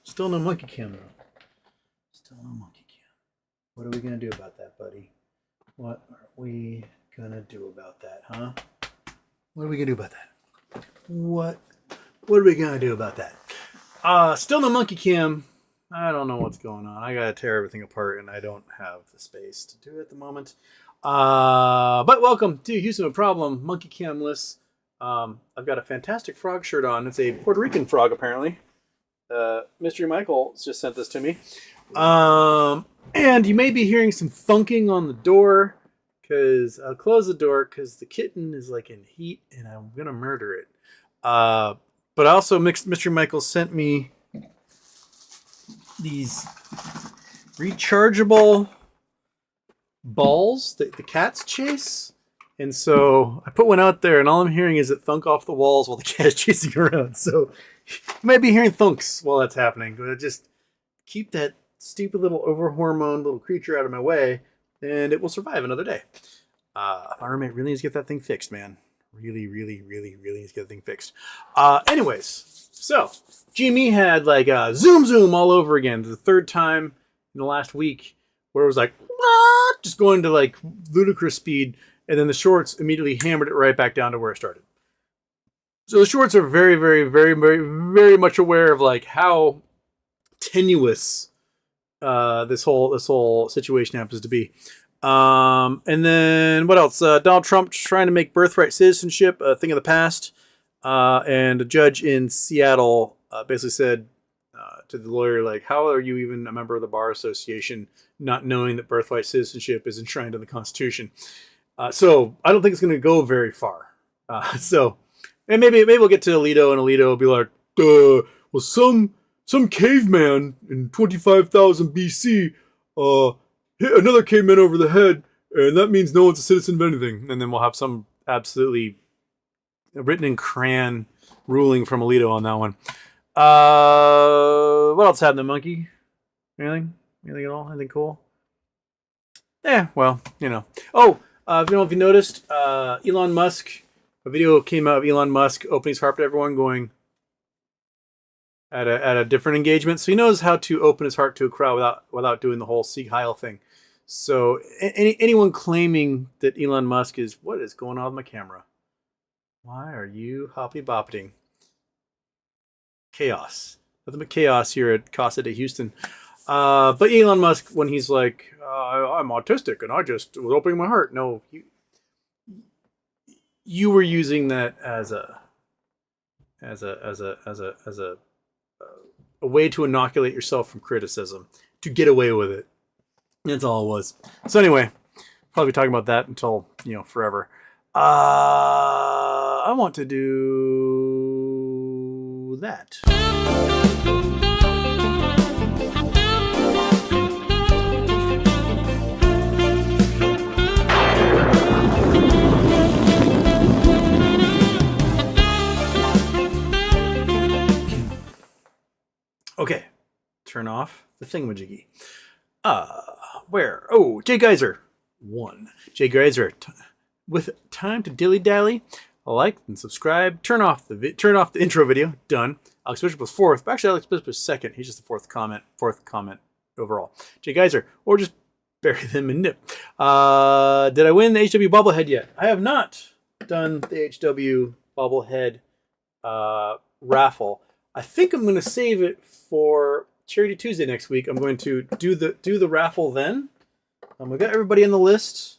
Still no monkey cam though. Still no monkey cam. What are we gonna do about that, buddy? What are we gonna do about that, huh? What are we gonna do about that? What are we gonna do about that? Still no monkey cam. I don't know what's going on. I gotta tear everything apart, and I don't have the space to do it at the moment. But welcome to Houston with Problem Monkey Camless. I've got a fantastic frog shirt on. It's a Puerto Rican frog, apparently. Mystery Michael just sent this to me. And you may be hearing some thunking on the door, because I'll close the door because the kitten is like in heat and I'm gonna murder it. But also Mystery Michael sent me these rechargeable balls that the cats chase. And so I put one out there and all I'm hearing is it thunk off the walls while the cat's chasing around. So you might be hearing thunks while that's happening. But just keep that stupid little over-hormoned little creature out of my way and it will survive another day. My roommate really needs to get that thing fixed, man. Really needs to get the thing fixed. Anyways, so Jimmy had like zoom all over again. The third time in the last week where it was like just going to like ludicrous speed, and then the shorts immediately hammered it right back down to where it started. So the shorts are very much aware of like how tenuous this whole situation happens to be. And then what else? Donald Trump trying to make birthright citizenship a thing of the past. And a judge in Seattle basically said to the lawyer, like, how are you even a member of the Bar Association not knowing that birthright citizenship is enshrined in the Constitution? So I don't think it's going to go very far. And maybe we'll get to Alito, and Alito will be like, well, some caveman in 25,000 BC hit another caveman over the head, and that means no one's a citizen of anything. And then we'll have some absolutely written in crayon ruling from Alito on that one. What else happened, Monkey? Anything at all? Anything cool? Yeah, well, you know. Oh, I don't know if you noticed, Elon Musk, a video came out of Elon Musk opening his heart to everyone, going at a different engagement. So he knows how to open his heart to a crowd without doing the whole Sieg Heil thing. So anyone claiming that Elon Musk is, what is going on with my camera? Why are you hoppy bopping? Chaos. Nothing but chaos here at Casa de Houston. But Elon Musk, when he's like, I'm autistic and I just was opening my heart. No, you were using that as a way to inoculate yourself from criticism, to get away with it. That's all it was. So anyway, probably be talking about that until, forever. I want to do that. Okay, turn off the thingamajiggy. Where? Oh, Jay Geyser. 1. Jay Geyser. With time to dilly-dally, like and subscribe. Turn off the intro video. Done. Alex Bishop was 4th. But actually, Alex Bishop was 2nd. He's just the 4th comment overall. Jay Geyser. Or just bury them in nip. Did I win the HW bobblehead yet? I have not done the HW bobblehead raffle. I think I'm going to save it for Charity Tuesday next week. I'm going to do the raffle then. We've got everybody in the list.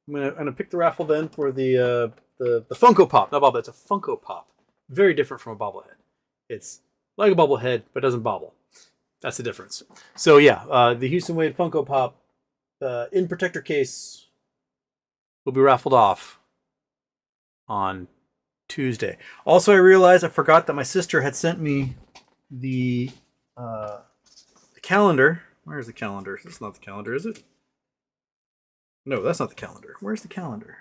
I'm gonna pick the raffle then for the Funko Pop. Not bobblehead, it's a Funko Pop. Very different from a bobblehead. It's like a bobblehead, but doesn't bobble. That's the difference. So yeah, the Houston Wade Funko Pop in protector case will be raffled off on Tuesday. Also, I realized I forgot that my sister had sent me the calendar. Where's the calendar? That's not the calendar, is it? No, that's not the calendar. Where's the calendar?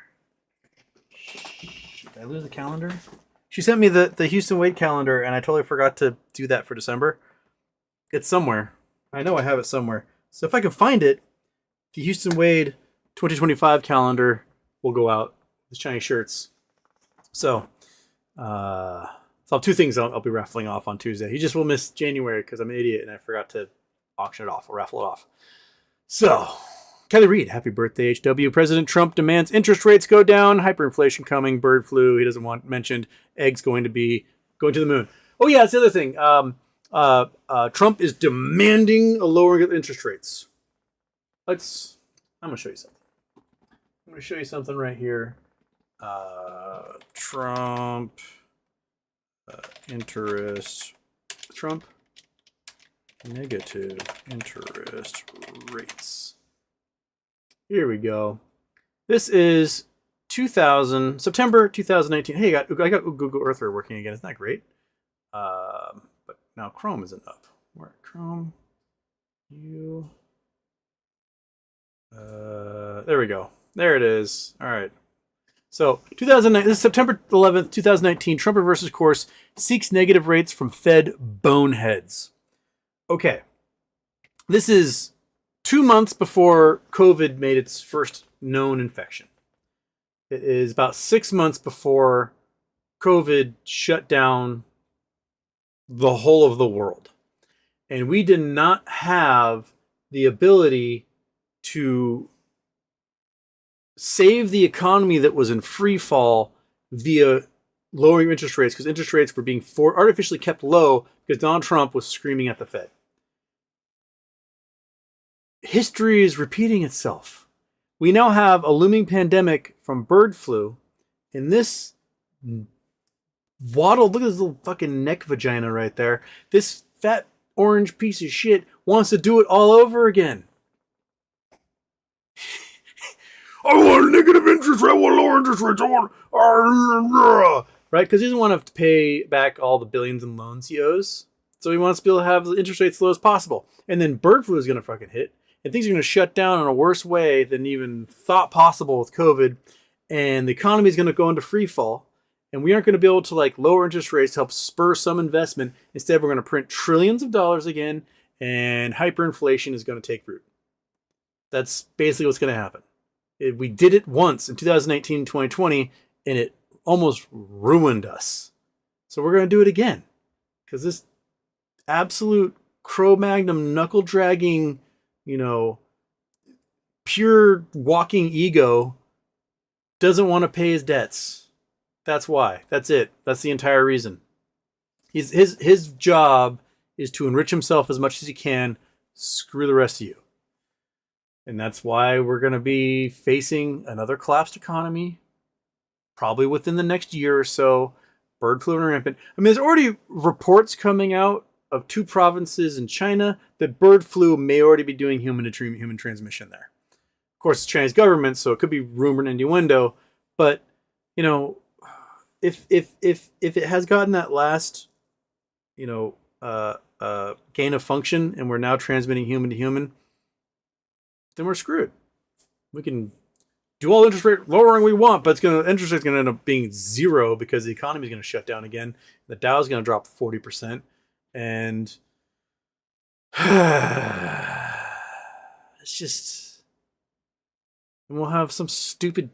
Did I lose the calendar? She sent me the Houston Wade calendar, and I totally forgot to do that for December. It's somewhere. I know I have it somewhere. So if I can find it, the Houston Wade 2025 calendar will go out. The shiny shirts. So, So I have two things I'll be raffling off on Tuesday. You just will miss January because I'm an idiot and I forgot to auction it off or raffle it off. So, Kelly Reed, happy birthday, HW. President Trump demands interest rates go down, hyperinflation coming, bird flu. He doesn't want mentioned, eggs going to the moon. Oh yeah, that's the other thing. Trump is demanding a lowering of interest rates. I'm going to show you something. I'm going to show you something right here. Trump Trump negative interest rates. Here we go. This is September 2019. Hey, I got Google Earth working again. Isn't that great? But now Chrome isn't up. Where Chrome? There we go. There it is. All right. So 2009. This is September 11th, 2019. Trump reverses course, seeks negative rates from Fed boneheads. Okay. This is 2 months before COVID made its first known infection. It is about 6 months before COVID shut down the whole of the world. And we did not have the ability to save the economy that was in free fall via lowering interest rates, because interest rates were being artificially kept low because Donald Trump was screaming at the Fed. History is repeating itself. We now have a looming pandemic from bird flu, and this look at this little fucking neck vagina right there. This fat orange piece of shit wants to do it all over again. I want negative interest rate. I want lower interest rates. I want... Right? Because he doesn't want to pay back all the billions in loans he owes. So he wants to be able to have the interest rates as low as possible. And then bird flu is going to fucking hit. And things are going to shut down in a worse way than even thought possible with COVID. And the economy is going to go into free fall. And we aren't going to be able to lower interest rates to help spur some investment. Instead, we're going to print trillions of dollars again. And hyperinflation is going to take root. That's basically what's going to happen. We did it once in 2019, 2020, and it almost ruined us. So we're going to do it again. Because this absolute Cro-Magnon knuckle-dragging, pure walking ego doesn't want to pay his debts. That's why. That's it. That's the entire reason. His job is to enrich himself as much as he can. Screw the rest of you. And that's why we're going to be facing another collapsed economy, probably within the next year or so. Bird flu and rampant. I mean, there's already reports coming out of 2 provinces in China that bird flu may already be doing human transmission there. Of course, it's Chinese government, so it could be rumor and innuendo. But if it has gotten that last, gain of function, and we're now transmitting human to human, then we're screwed. We can do all the interest rate lowering we want, but interest rate's going to end up being zero because the economy is going to shut down again. The Dow is going to drop 40%. And it's just... And we'll have some stupid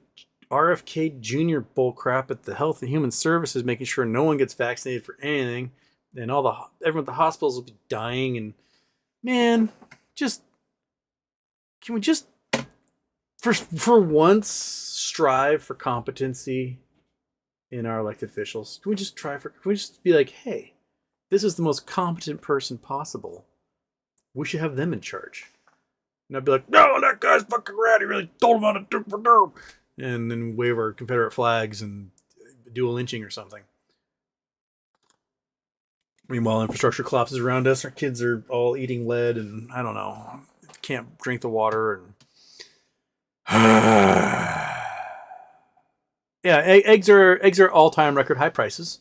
RFK Jr. bullcrap at the Health and Human Services making sure no one gets vaccinated for anything. And everyone at the hospitals will be dying. And man, can we just, for once, strive for competency in our elected officials? Can we just be like, hey, this is the most competent person possible. We should have them in charge. And I'd be like, no, that guy's fucking rad. He really told him how to do for dope. And then wave our Confederate flags and do a lynching or something. Meanwhile, infrastructure collapses around us. Our kids are all eating lead and, I don't know, can't drink the water. And yeah, eggs are all-time record high prices.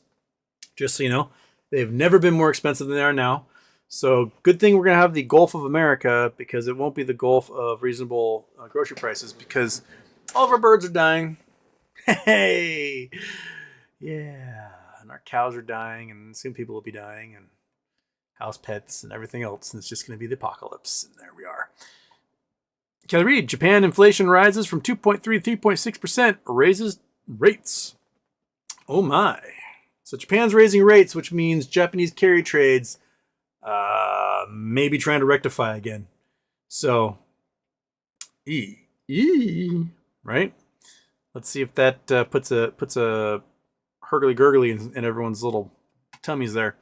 Just so you know. They've never been more expensive than they are now. So good thing we're going to have the Gulf of America, because it won't be the Gulf of reasonable grocery prices, because all of our birds are dying. Hey! Yeah. And our cows are dying, and soon people will be dying, and house pets and everything else. And it's just going to be the apocalypse. And there we are. Kelly Reed, Japan inflation rises from 2.3 to 3.6%, raises rates. Oh my. So Japan's raising rates, which means Japanese carry trades maybe trying to rectify again. So, right? Let's see if that puts a hurgly gurgly in everyone's little tummies there.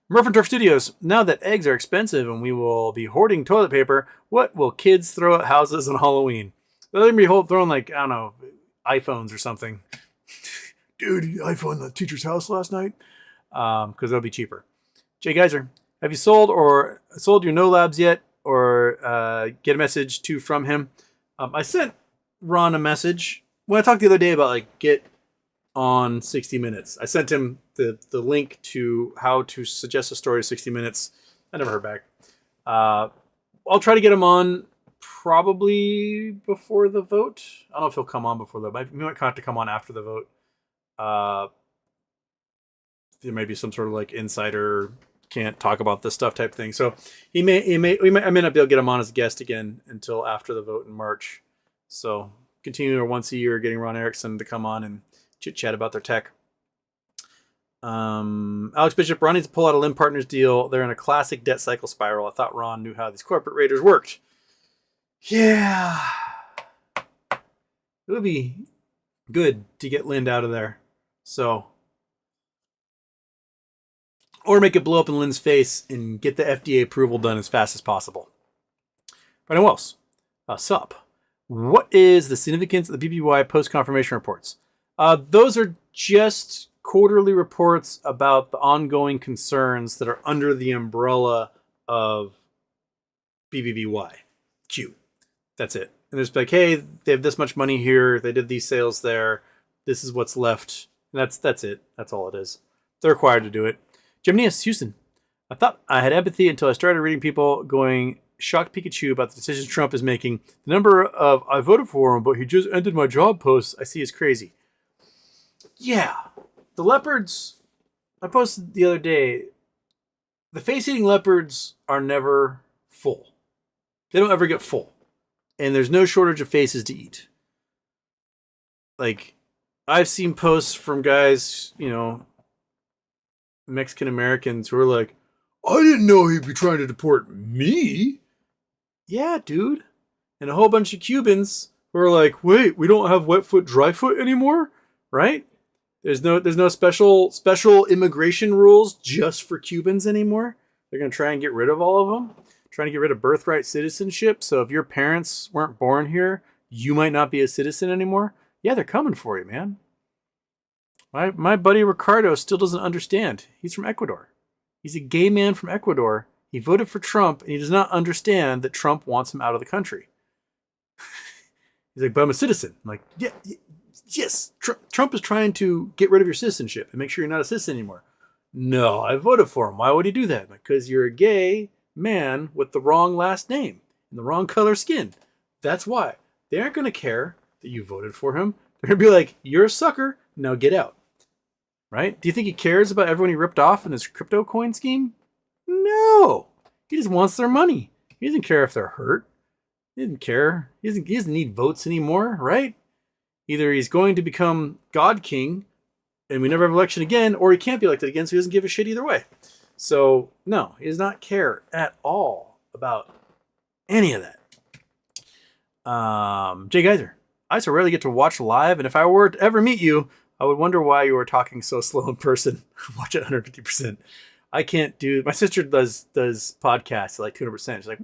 Murph and Turf Studios. Now that eggs are expensive and we will be hoarding toilet paper, what will kids throw at houses on Halloween? They'll be throwing, like, I don't know, iPhones or something. Dude, iPhone the teacher's house last night? Because that'll be cheaper. Jay Geyser, have you sold your No Labs yet? Or get a message from him? I sent Ron a message when I talked the other day about, like, get on 60 Minutes. I sent him the link to how to suggest a story to 60 Minutes. I never heard back. I'll try to get him on probably before the vote. I don't know if he'll come on before the vote. He might have to come on after the vote. There may be some sort of, like, insider can't talk about this stuff type thing. So I may not be able to get him on as a guest again until after the vote in March. So continue our once a year getting Ron Erickson to come on and chit chat about their tech. Alex Bishop, Ron needs to pull out a Lim Partners deal. They're in a classic debt cycle spiral. I thought Ron knew how these corporate raiders worked. Yeah. It would be good to get Lind out of there. So, or make it blow up in Lind's face and get the FDA approval done as fast as possible. Brandon Wells, sup. What is the significance of the BBY post-confirmation reports? Those are just quarterly reports about the ongoing concerns that are under the umbrella of BBBY. Q. That's it. And it's like, hey, they have this much money here. They did these sales there. This is what's left. And that's it. That's all it is. They're required to do it. Geminius Houston. I thought I had empathy until I started reading people going shocked Pikachu about the decisions Trump is making. The number of I voted for him, but he just ended my job posts I see is crazy. Yeah. The leopards, I posted the other day, the face-eating leopards are never full. They don't ever get full. And there's no shortage of faces to eat. Like, I've seen posts from guys, Mexican Americans who are like, I didn't know he'd be trying to deport me. Yeah, dude. And a whole bunch of Cubans who are like, wait, we don't have wet foot, dry foot anymore? Right? There's no special immigration rules just for Cubans anymore. They're going to try and get rid of all of them. Trying to get rid of birthright citizenship. So if your parents weren't born here, you might not be a citizen anymore. Yeah, they're coming for you, man. My buddy Ricardo still doesn't understand. He's from Ecuador. He's a gay man from Ecuador. He voted for Trump, and he does not understand that Trump wants him out of the country. He's like, but I'm a citizen. I'm like, yeah, yes. Trump is trying to get rid of your citizenship and make sure you're not a citizen anymore. No, I voted for him. Why would he do that? Because you're a gay man with the wrong last name and the wrong color skin. That's why. They aren't going to care that you voted for him. They're going to be like, you're a sucker. Now get out. Right? Do you think he cares about everyone he ripped off in his crypto coin scheme? No. He just wants their money. He doesn't care if they're hurt. He doesn't care. He doesn't need votes anymore, right? Either he's going to become God King and we never have an election again, or he can't be elected again, so he doesn't give a shit either way. So, no, he does not care at all about any of that. Jay Geyser, I so rarely get to watch live, and if I were to ever meet you, I would wonder why you were talking so slow in person. Watch it 150%. I can't do. My sister does podcasts at like 200%. She's like,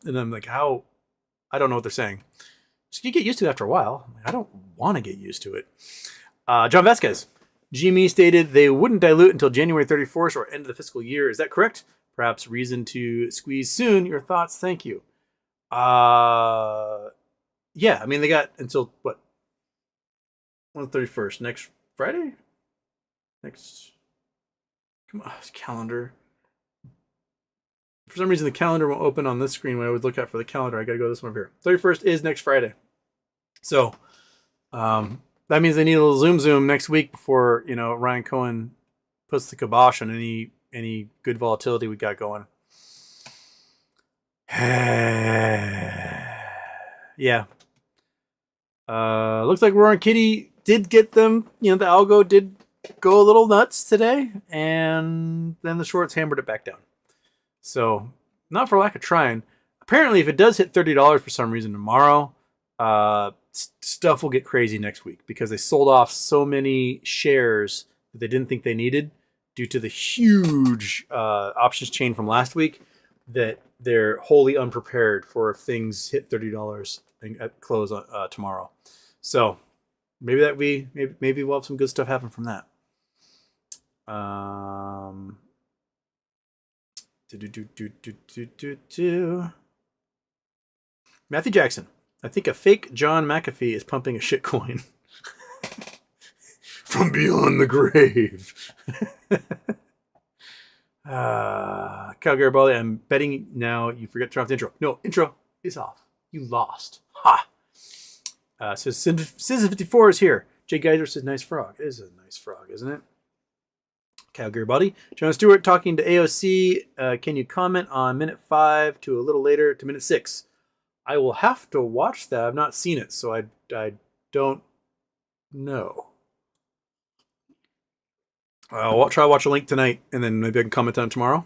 and I'm like, how? I don't know what they're saying. Just you get used to it after a while. I don't want to get used to it. John Vasquez, GME stated they wouldn't dilute until January 31st or end of the fiscal year. Is that correct? Perhaps reason to squeeze soon. Your thoughts? Thank you. Yeah. I mean, they got until what? On the 31st, next Friday? Come on, calendar. For some reason, the calendar won't open on this screen when I would look at for the calendar. I got to go this one over here. 31st is next Friday. So, that means they need a little zoom next week before, Ryan Cohen puts the kibosh on any good volatility we got going. Yeah. Looks like Roaring Kitty did get them, the algo did go a little nuts today, and then the shorts hammered it back down. So, not for lack of trying. Apparently, if it does hit $30 for some reason tomorrow, stuff will get crazy next week because they sold off so many shares that they didn't think they needed due to the huge options chain from last week, that they're wholly unprepared for if things hit $30 at close tomorrow. So maybe we'll have some good stuff happen from that. Matthew Jackson. I think a fake John McAfee is pumping a shitcoin from beyond the grave. Cal Garibaldi, I'm betting now you forget to turn off the intro. No, intro is off. You lost. Ha! So Citizen54 is here. Jay Geyser says, nice frog. It is a nice frog, isn't it? Cal Garibaldi. John Stewart talking to AOC. Can you comment on minute 5 to a little later to minute 6? I will have to watch that. I've not seen it, so I don't know. I'll try to watch a link tonight, and then maybe I can comment on it tomorrow.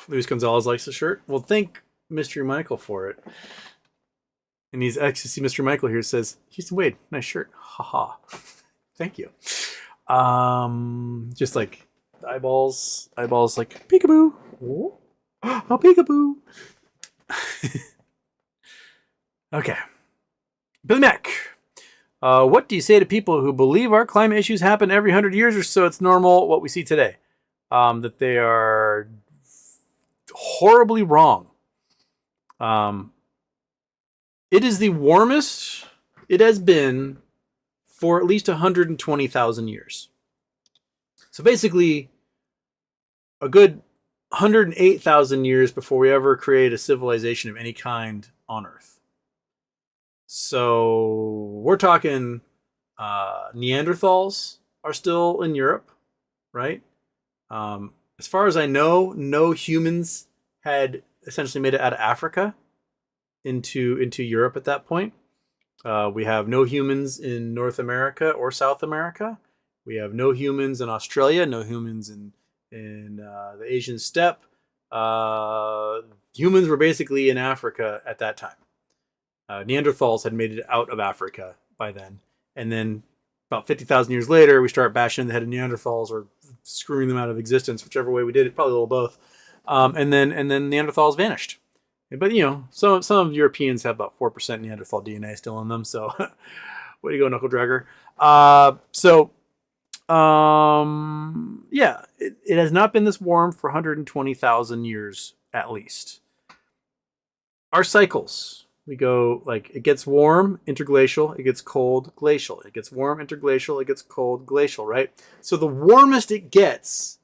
Luis Gonzalez likes the shirt. Well, thank Mystery Michael for it. And he's Ecstasy Mystery Michael here says, Houston Wade, nice shirt. Haha. Thank you. Just like eyeballs like peekaboo. Oh, peekaboo. Okay. Billy Mack. What do you say to people who believe our climate issues happen every 100 years or so? It's normal what we see today. That they are horribly wrong. It is the warmest it has been for at least 120,000 years. So basically, a good 108,000 years before we ever create a civilization of any kind on Earth. So we're talking Neanderthals are still in Europe, right? As far as I know, no humans had essentially made it out of Africa into Europe at that point. We have no humans in North America or South America. We have no humans in Australia, no humans in the Asian steppe. Humans were basically in Africa at that time. Neanderthals had made it out of Africa by then. And then about 50,000 years later, we start bashing the head of Neanderthals or screwing them out of existence, whichever way we did it, probably a little both. And then Neanderthals vanished. But, some Europeans have about 4% Neanderthal DNA still in them. So, way to go, knuckle dragger. It has not been this warm for 120,000 years at least. Our cycles, we go it gets warm, interglacial, it gets cold, glacial. It gets warm, interglacial, it gets cold, glacial, right? So the warmest it gets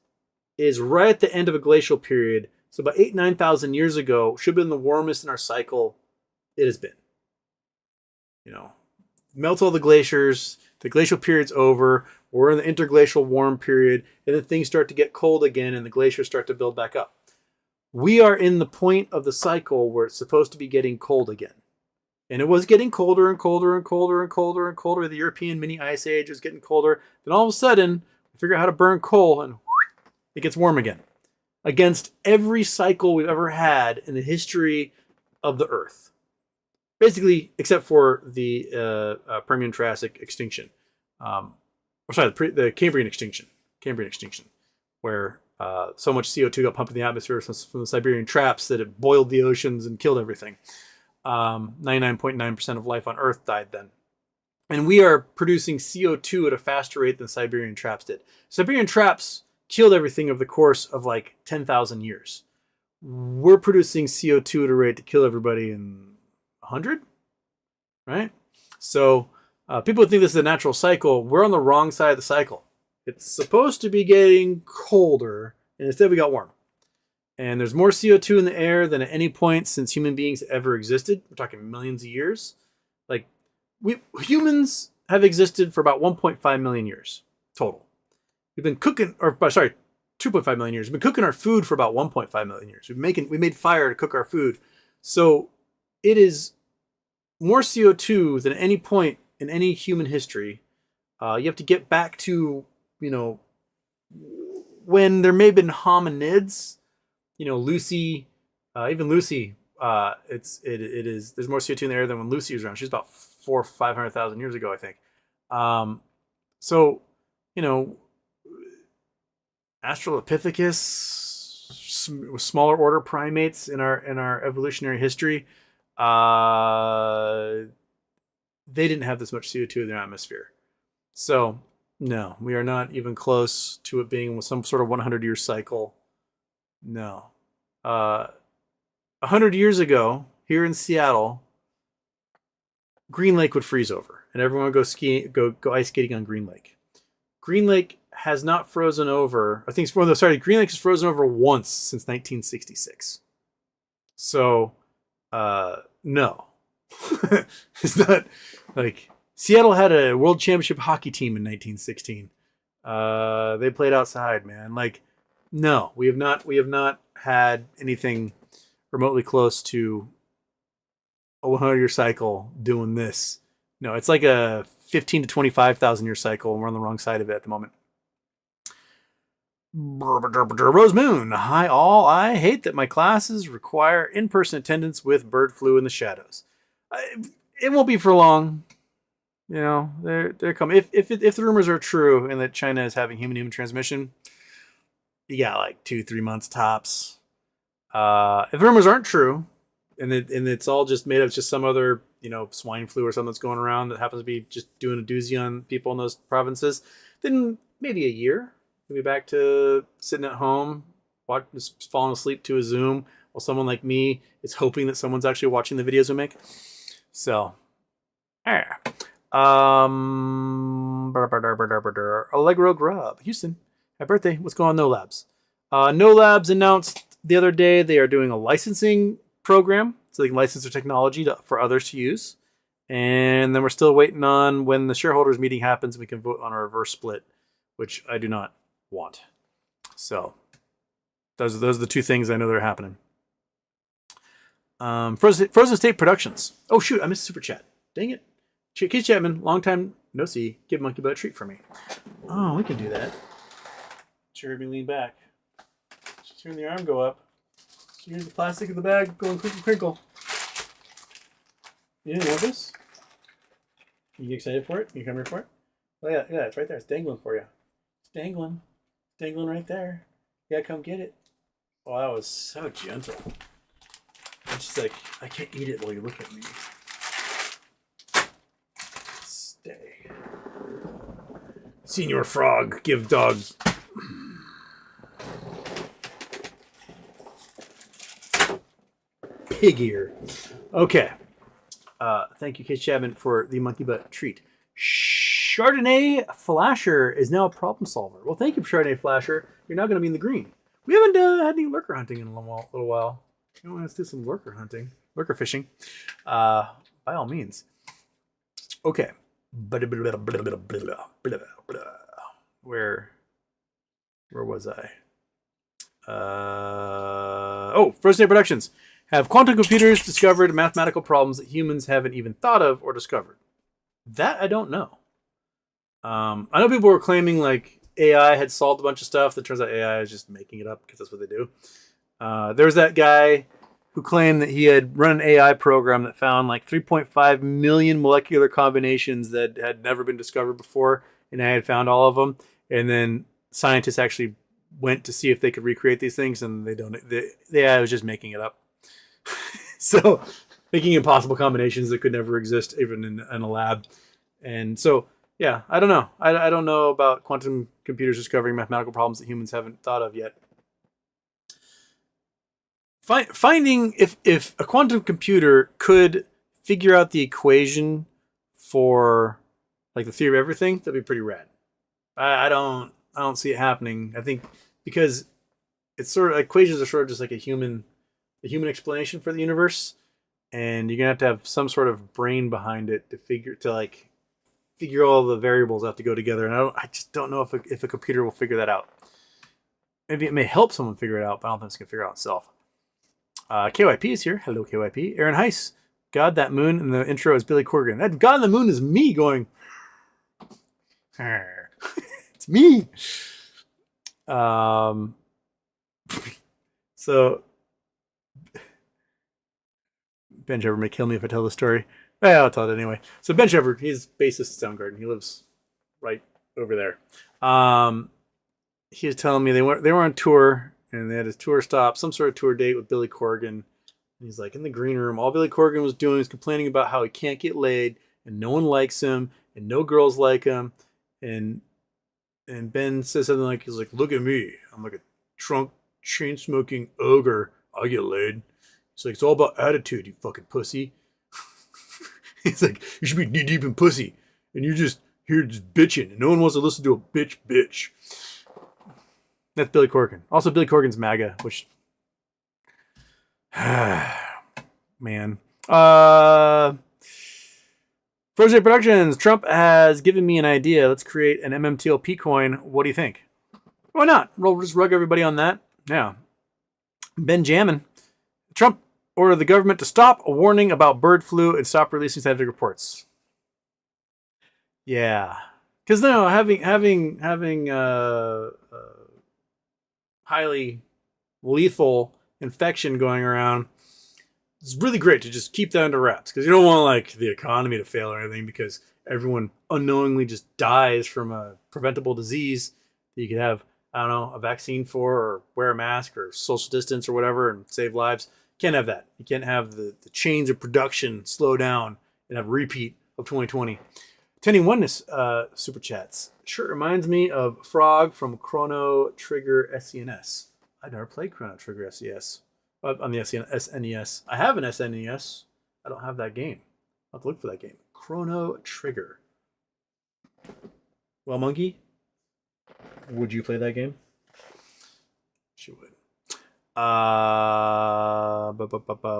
is right at the end of a glacial period. So about 9,000 years ago, should have been the warmest in our cycle it has been. Melt all the glaciers, the glacial period's over, we're in the interglacial warm period, and then things start to get cold again and the glaciers start to build back up. We are in the point of the cycle where it's supposed to be getting cold again. And it was getting colder and colder and colder and colder and colder. The European mini ice age was getting colder. Then all of a sudden, we figure out how to burn coal and it gets warm again. Against every cycle we've ever had in the history of the Earth. Basically, except for the Permian-Triassic extinction. The Cambrian extinction. Where so much CO2 got pumped in the atmosphere from the Siberian traps that it boiled the oceans and killed everything. 99.9% of life on Earth died then. And we are producing CO2 at a faster rate than Siberian traps did. Siberian traps killed everything over the course of 10,000 years. We're producing CO2 at a rate to kill everybody in 100, right? So people think this is a natural cycle. We're on the wrong side of the cycle. It's supposed to be getting colder, and instead we got warm. And there's more CO2 in the air than at any point since human beings ever existed. We're talking millions of years. Humans have existed for about 1.5 million years total. We've been 2.5 million years. We've been cooking our food for about 1.5 million years. We made fire to cook our food. So it is more CO2 than any point in any human history. You have to get back to, when there may have been hominids, Lucy, even Lucy, there's more CO2 in the air than when Lucy was around. She's about 400,000 or 500,000 years ago, I think. So, Australopithecus, smaller order primates in our evolutionary history, they didn't have this much CO2 in their atmosphere. So, no, we are not even close to it being some sort of 100-year cycle. No. 100 years ago, here in Seattle, Green Lake would freeze over, and everyone would go skiing, go ice skating on Green Lake. Green Lake has not frozen over. Green Lake has frozen over once since 1966. So, no, it's not like Seattle had a world championship hockey team in 1916. They played outside, man. Like, no, we have not had anything remotely close to a 100-year cycle doing this. No, it's like a 15 to 25,000 year cycle, and we're on the wrong side of it at the moment. Rose Moon, hi all. I hate that my classes require in-person attendance with bird flu in the shadows. It won't be for long. They're coming. If the rumors are true and that China is having human-human transmission, you got like 2-3 months tops. If the rumors aren't true, and it's all just made of just some other swine flu or something that's going around that happens to be just doing a doozy on people in those provinces, then maybe a year. We'll be back to sitting at home, just falling asleep to a Zoom, while someone like me is hoping that someone's actually watching the videos we make. So, Allegro Grub, Houston, happy birthday. What's going on, No Labs? No Labs announced the other day they are doing a licensing program, so they can license their technology for others to use. And then we're still waiting on when the shareholders meeting happens, we can vote on a reverse split, which I do not want. So those are the two things I know that are happening. Frozen State Productions. Oh shoot, I missed super chat. Dang it. Keith Chapman, long time no see. Give Monkey Butt a treat for me. Oh, we can do that. Sure, me lean back. Just hearing the arm go up. Here's the plastic of the bag going crinkle crinkle. You didn't want this? You excited for it? You come here for it? Oh yeah, it's right there. It's dangling for you. It's dangling. It's dangling right there. You gotta come get it. Oh, that was so gentle. It's just like, I can't eat it while you look at me. Stay. Senior Frog, give dog. Pig ear. Okay. Thank you, Case Chapman, for the monkey butt treat. Chardonnay Flasher is now a problem solver. Well, thank you, Chardonnay Flasher. You're now going to be in the green. We haven't had any lurker hunting in a little while. Let's do some lurker hunting, lurker fishing. By all means. Okay. Where was I? Frozen Day Productions. Have quantum computers discovered mathematical problems that humans haven't even thought of or discovered? That I don't know. I know people were claiming like AI had solved a bunch of stuff. That turns out AI is just making it up because that's what they do. There was that guy who claimed that he had run an AI program that found like 3.5 million molecular combinations that had never been discovered before, and I had found all of them. And then scientists actually went to see if they could recreate these things, and they don't. The AI was just making it up. So making impossible combinations that could never exist even in a lab. And so, yeah, I don't know. I don't know about quantum computers discovering mathematical problems that humans haven't thought of yet. Finding if a quantum computer could figure out the equation for like the theory of everything, that'd be pretty rad. I don't see it happening. I think because it's sort of equations are sort of just like the human explanation for the universe, and you're gonna have some sort of brain behind it to figure all the variables have to go together. And I just don't know if a computer will figure that out. maybe it may help someone figure it out, but I don't think it's going to figure it out itself. KYP is here. Hello, KYP. Aaron Heiss. God, that moon in the intro is Billy Corgan. That God in the moon is me going. It's me. So Ben Shepard may kill me if I tell the story. I'll tell it anyway. So Ben Shepard, he's bassist at Soundgarden. He lives right over there. He was telling me they were on tour and they had a tour stop, some sort of tour date with Billy Corgan. And he's like in the green room. All Billy Corgan was doing is complaining about how he can't get laid and no one likes him and no girls like him. And Ben says something like, he's like, look at me. I'm like a drunk, chain smoking ogre. I get laid. He's like, it's all about attitude, you fucking pussy. He's like, you should be knee deep in pussy. And you're just here just bitching. And no one wants to listen to a bitch. That's Billy Corgan. Also, Billy Corgan's MAGA, which... Man. Frozen Productions. Trump has given me an idea. Let's create an MMTLP coin. What do you think? Why not? We'll just rug everybody on that. Yeah. Benjamin. Trump ordered the government to stop a warning about bird flu and stop releasing scientific reports. Yeah. Because no, having highly lethal infection going around, it's really great to just keep that under wraps, because you don't want like the economy to fail or anything, because everyone unknowingly just dies from a preventable disease that you could have, I don't know, a vaccine for, or wear a mask or social distance or whatever and save lives. You can't have that. You can't have the chains of production slow down and have a repeat of 2020. Tending Oneness super chats. Sure reminds me of Frog from Chrono Trigger SNES. I've never played Chrono Trigger SNES. On the SNES. I have an SNES. I don't have that game. I'll have to look for that game. Chrono Trigger. Well, Monkey, would you play that game? She would.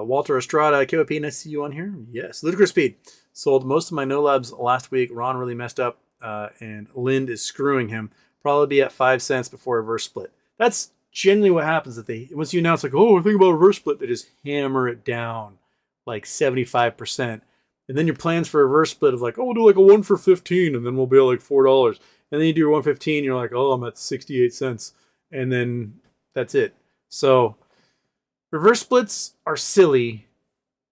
Walter Estrada, KOP, nice to see you on here. Yes. Ludicrous Speed. Sold most of my no labs last week. Ron really messed up, and Lind is screwing him. Probably be at 5 cents before reverse split. That's generally what happens. That once you announce like, oh, think about reverse split, they just hammer it down like 75%. And then your plans for reverse split of like, oh, we'll do like a 1 for 15, and then we'll be at like $4. And then you do your 115, you're like, oh, I'm at 68 cents. And then that's it. So reverse splits are silly.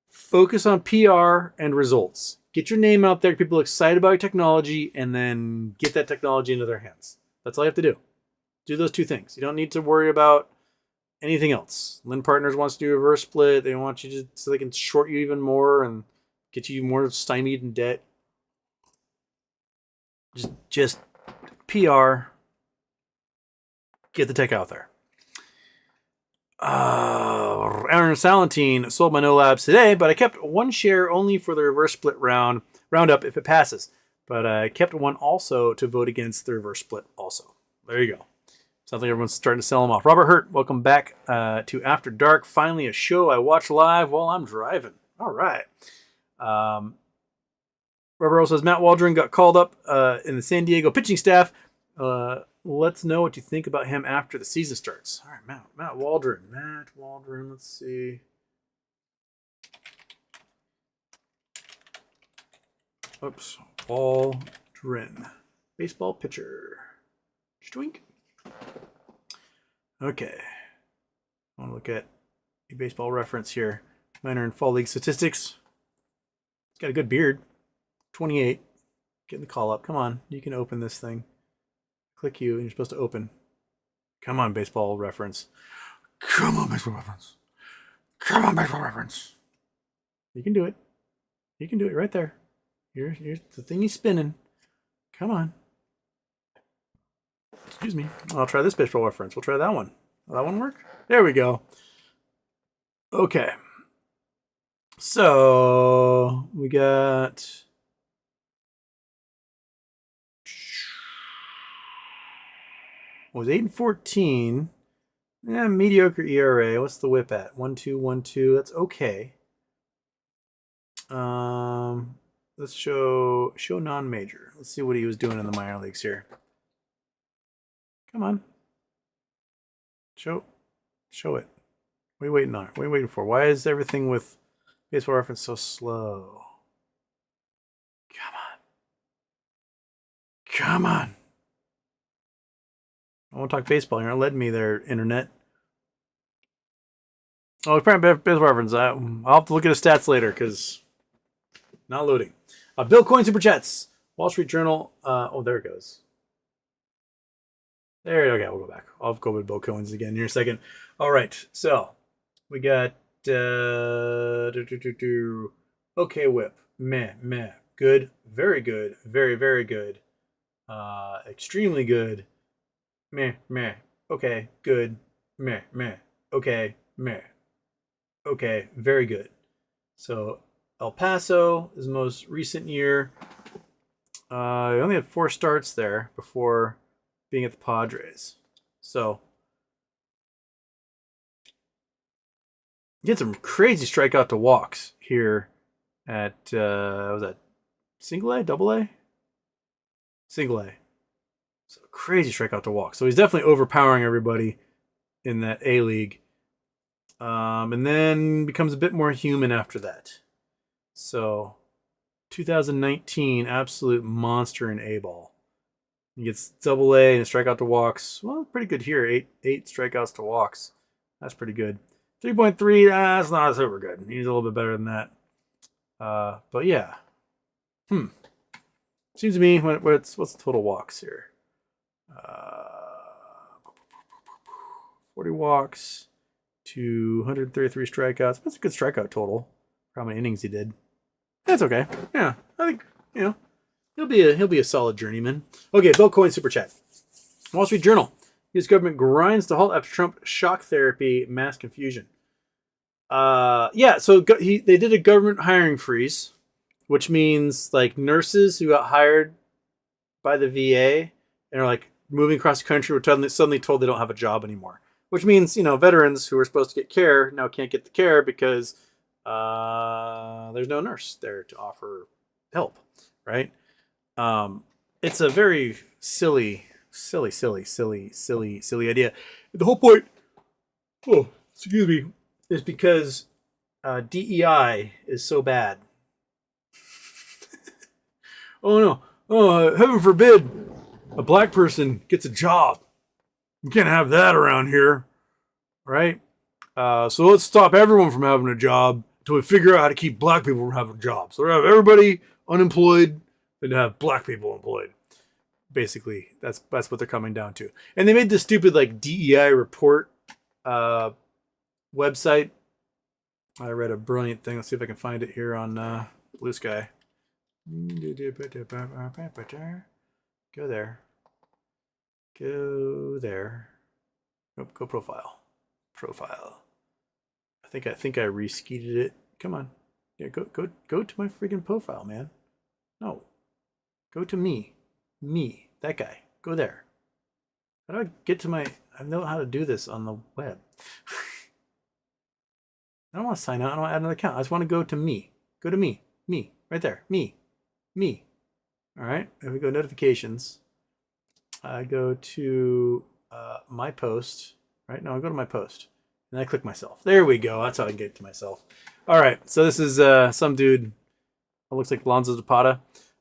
Focus on PR and results. Get your name out there, people excited about your technology, and then get that technology into their hands. That's all you have to do. Do those two things. You don't need to worry about anything else. Lynn Partners wants to do a reverse split. They want you to, so they can short you even more and get you more stymied in debt. Just PR. Get the tech out there. Aaron Salentine sold my no labs today, but I kept one share only for the reverse split roundup if it passes. But I kept one also to vote against the reverse split also. There you go. Sounds like everyone's starting to sell them off. Robert Hurt, welcome back to After Dark. Finally a show I watch live while I'm driving. All right. Robert also says Matt Waldron got called up in the San Diego pitching staff. Let's know what you think about him after the season starts. All right, Matt Waldron. Let's see. Oops. Waldron. Baseball pitcher. Twink. Okay. I want to look at a baseball reference here. Minor in fall league statistics. He's got a good beard. 28. Getting the call up. Come on. You can open this thing. Click you, and you're supposed to open. Come on, baseball reference. Come on, baseball reference. Come on, baseball reference. You can do it. You can do it right there. Here's the thing he's spinning. Come on. Excuse me. I'll try this baseball reference. We'll try that one. Will that one work? There we go. Okay. So we got... was 8-14. Yeah, mediocre ERA. What's the whip at? 1.212. That's okay. Let's show non-major. Let's see what he was doing in the minor leagues here. Come on. Show it. What are you waiting on? What are you waiting for? Why is everything with baseball reference so slow? Come on. I want to talk baseball. You're not letting me there, internet. Oh, apparently baseball reference. I'll have to look at his stats later because not loading. Bill Coin Super Chats. Wall Street Journal. Oh, there it goes. There. Okay, we'll go back. I'll go with Bill Coins again here in a second. All right. So we got okay, whip. Meh. Good. Very good. Very good. Extremely good. Meh. Okay, good. Meh. Okay, meh. Okay, very good. So El Paso is the most recent year. I only had 4 starts there before being at the Padres. So get some crazy strikeout to walks here at was that single A, double A? Single A. So crazy strikeout to walks. So he's definitely overpowering everybody in that A league. And then becomes a bit more human after that. So 2019, absolute monster in A-ball. He gets double A and strikeout to walks. Well, pretty good here. Eight strikeouts to walks. That's pretty good. 3.3, that's not super good. He's a little bit better than that. But yeah. Seems to me, what's the total walks here? 40 walks to 133 strikeouts. That's a good strikeout total for how many innings he did. That's okay. Yeah, I think he'll be a solid journeyman. Okay, Bill Coin Super Chat. Wall Street Journal. U.S. government grinds to halt after Trump shock therapy mass confusion. So they did a government hiring freeze, which means like nurses who got hired by the VA and are like moving across the country were suddenly told they don't have a job anymore. Which means, veterans who are supposed to get care now can't get the care because there's no nurse there to offer help, right? It's a very silly idea. The whole point, is because DEI is so bad. Oh no, heaven forbid a black person gets a job. You can't have that around here, right? So let's stop everyone from having a job until we figure out how to keep black people from having jobs. So we have everybody unemployed and have black people employed. Basically, that's what they're coming down to. And they made this stupid like DEI report website. I read a brilliant thing. Let's see if I can find it here on Blue Sky. Go there. Nope, go profile. I think I reskeeted it. Come on. Yeah, go to my freaking profile, man. No. Go to me. That guy. Go there. How do I get to my... I know how to do this on the web. I don't want to sign out. I don't want to add another account. I just want to go to me. Go to me. Me. Right there. Me. All right. There we go. Notifications. I go to my post. Right? No, I go to my post. And I click myself. There we go. That's how I get to myself. All right. So this is some dude. It looks like Lonzo Zapata.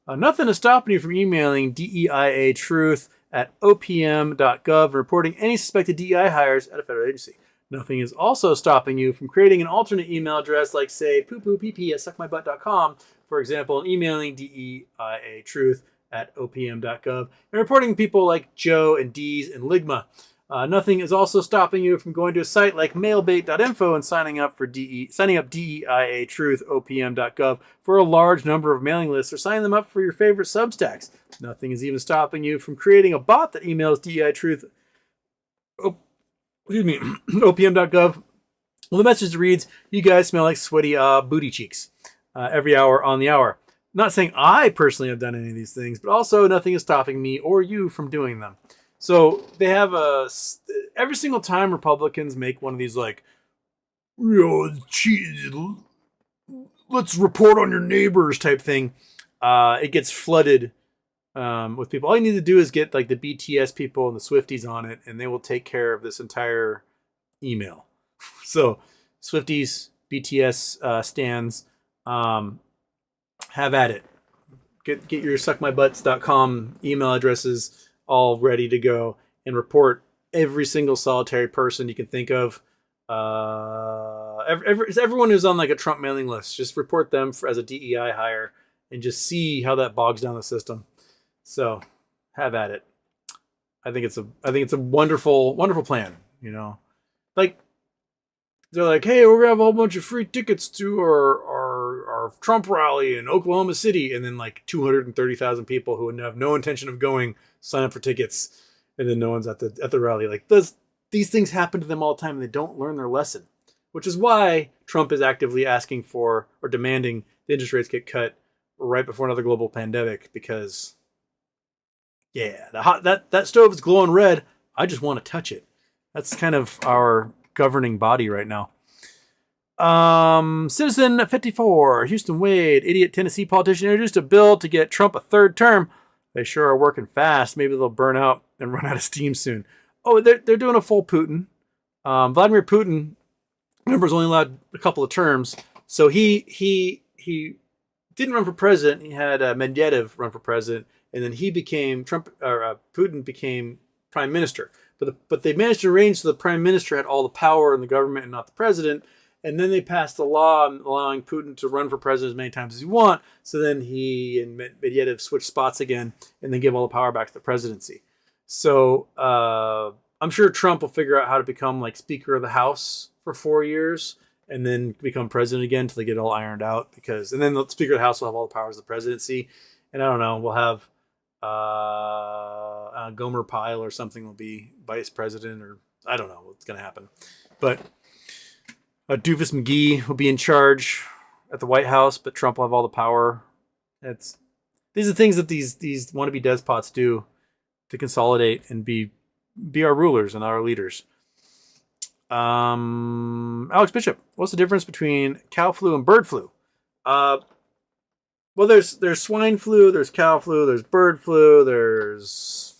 Nothing is stopping you from emailing DEIA truth at opm.gov and reporting any suspected DEI hires at a federal agency. Nothing is also stopping you from creating an alternate email address like, say, poopoopp@suckmybutt.com, for example, and emailing DEIA truth at opm.gov and reporting people like Joe and Dees and Ligma. Nothing is also stopping you from going to a site like mailbait.info and signing up DEIA truth opm.gov for a large number of mailing lists or signing them up for your favorite Substacks. Nothing is even stopping you from creating a bot that emails DEI truth opm.gov. Well, the message reads, "You guys smell like sweaty booty cheeks every hour on the hour." Not saying I personally have done any of these things, but also nothing is stopping me or you from doing them. So they have every single time Republicans make one of these like, let's report on your neighbors type thing, it gets flooded with people. All you need to do is get like the BTS people and the Swifties on it, and they will take care of this entire email. So Swifties, BTS stands, have at it. Get your suckmybutts.com email addresses all ready to go and report every single solitary person you can think of. Everyone who's on like a Trump mailing list, just report them as a DEI hire and just see how that bogs down the system. So have at it. I think it's a wonderful, wonderful plan. You know, like they're like, hey, we're gonna have a whole bunch of free tickets to our Trump rally in Oklahoma City, and then like 230,000 people who have no intention of going sign up for tickets, and then no one's at the rally. Like these things happen to them all the time, and they don't learn their lesson, which is why Trump is actively asking for or demanding the interest rates get cut right before another global pandemic. Because yeah, that stove is glowing red. I just want to touch it. That's kind of our governing body right now. Citizen 54, Houston Wade, idiot Tennessee politician, introduced a bill to get Trump a third term. They sure are working fast. Maybe they'll burn out and run out of steam soon. Oh, they're doing a full Putin. Vladimir Putin, remember, is only allowed a couple of terms. So he didn't run for president. He had Medvedev run for president, and then Putin became prime minister. But they managed to arrange so the prime minister had all the power in the government and not the president. And then they passed a law allowing Putin to run for president as many times as he wants. So then he and Medvedev switched spots again and then give all the power back to the presidency. So I'm sure Trump will figure out how to become like Speaker of the House for 4 years and then become president again until they get it all ironed out. And then the Speaker of the House will have all the powers of the presidency. And I don't know, we'll have Gomer Pyle or something will be vice president, or I don't know what's going to happen. But Doofus McGee will be in charge at the White House, but Trump will have all the power. These are things that these wannabe despots do to consolidate and be our rulers and our leaders. Alex Bishop, what's the difference between cow flu and bird flu? Well, there's swine flu, there's cow flu, there's bird flu, there's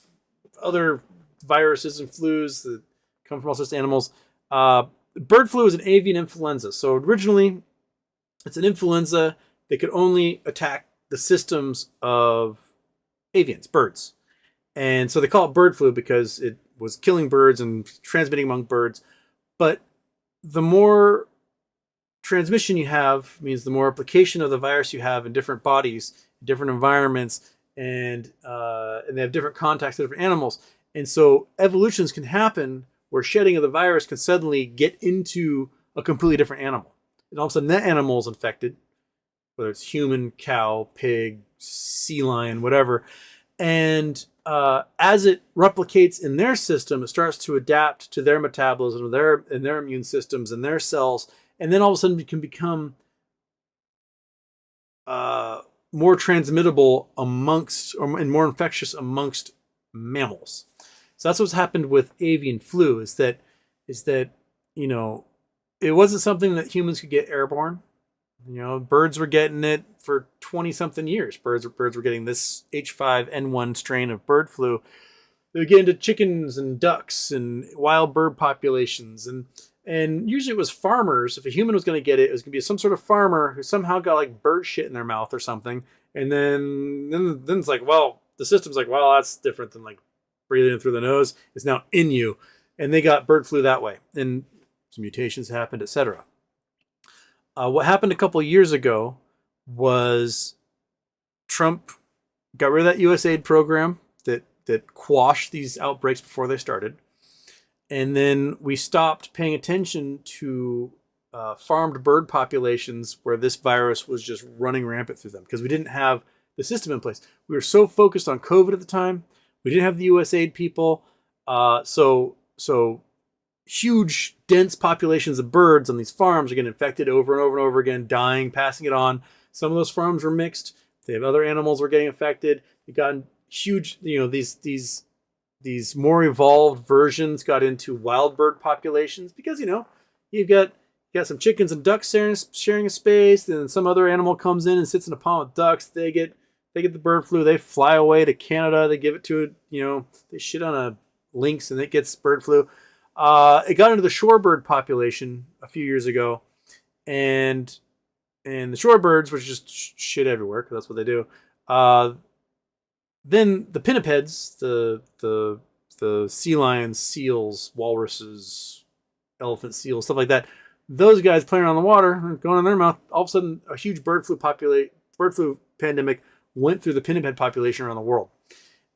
other viruses and flus that come from all sorts of animals. Bird flu is an avian influenza. So originally, it's an influenza that could only attack the systems of avians, birds. And so they call it bird flu because it was killing birds and transmitting among birds. But the more transmission you have means the more application of the virus you have in different bodies, different environments, and they have different contacts with different animals. And so evolutions can happen where shedding of the virus can suddenly get into a completely different animal. And all of a sudden that animal is infected, whether it's human, cow, pig, sea lion, whatever. And as it replicates in their system, it starts to adapt to their metabolism, and their immune systems and their cells. And then all of a sudden it can become more transmittable and more infectious amongst mammals. So that's what's happened with avian flu is that, you know, it wasn't something that humans could get airborne. You know, birds were getting it for 20 something years. Birds were getting this H5N1 strain of bird flu. They would get into chickens and ducks and wild bird populations. And usually it was farmers. If a human was going to get it, it was going to be some sort of farmer who somehow got like bird shit in their mouth or something. And then it's like, well, the system's like, well, that's different than like breathing it through the nose. It's now in you. And they got bird flu that way. And some mutations happened, etc. What happened a couple of years ago was Trump got rid of that USAID program that quashed these outbreaks before they started. And then we stopped paying attention to farmed bird populations where this virus was just running rampant through them because we didn't have the system in place. We were so focused on COVID at the time. We didn't have the USAID people. So huge, dense populations of birds on these farms are getting infected over and over and over again, dying, passing it on. Some of those farms were mixed. They have other animals were getting infected. They got huge, you know, these more evolved versions got into wild bird populations because, you know, you got some chickens and ducks sharing a space. Then some other animal comes in and sits in a pond with ducks. They get the bird flu. They fly away to Canada. They give it to, you know, they shit on a lynx and it gets bird flu. It got into the shorebird population a few years ago, and the shorebirds, which just shit everywhere because that's what they do. Then the pinnipeds, the sea lions, seals, walruses, elephant seals, stuff like that. Those guys playing around the water, going in their mouth. All of a sudden, a huge bird flu pandemic went through the pinniped population around the world,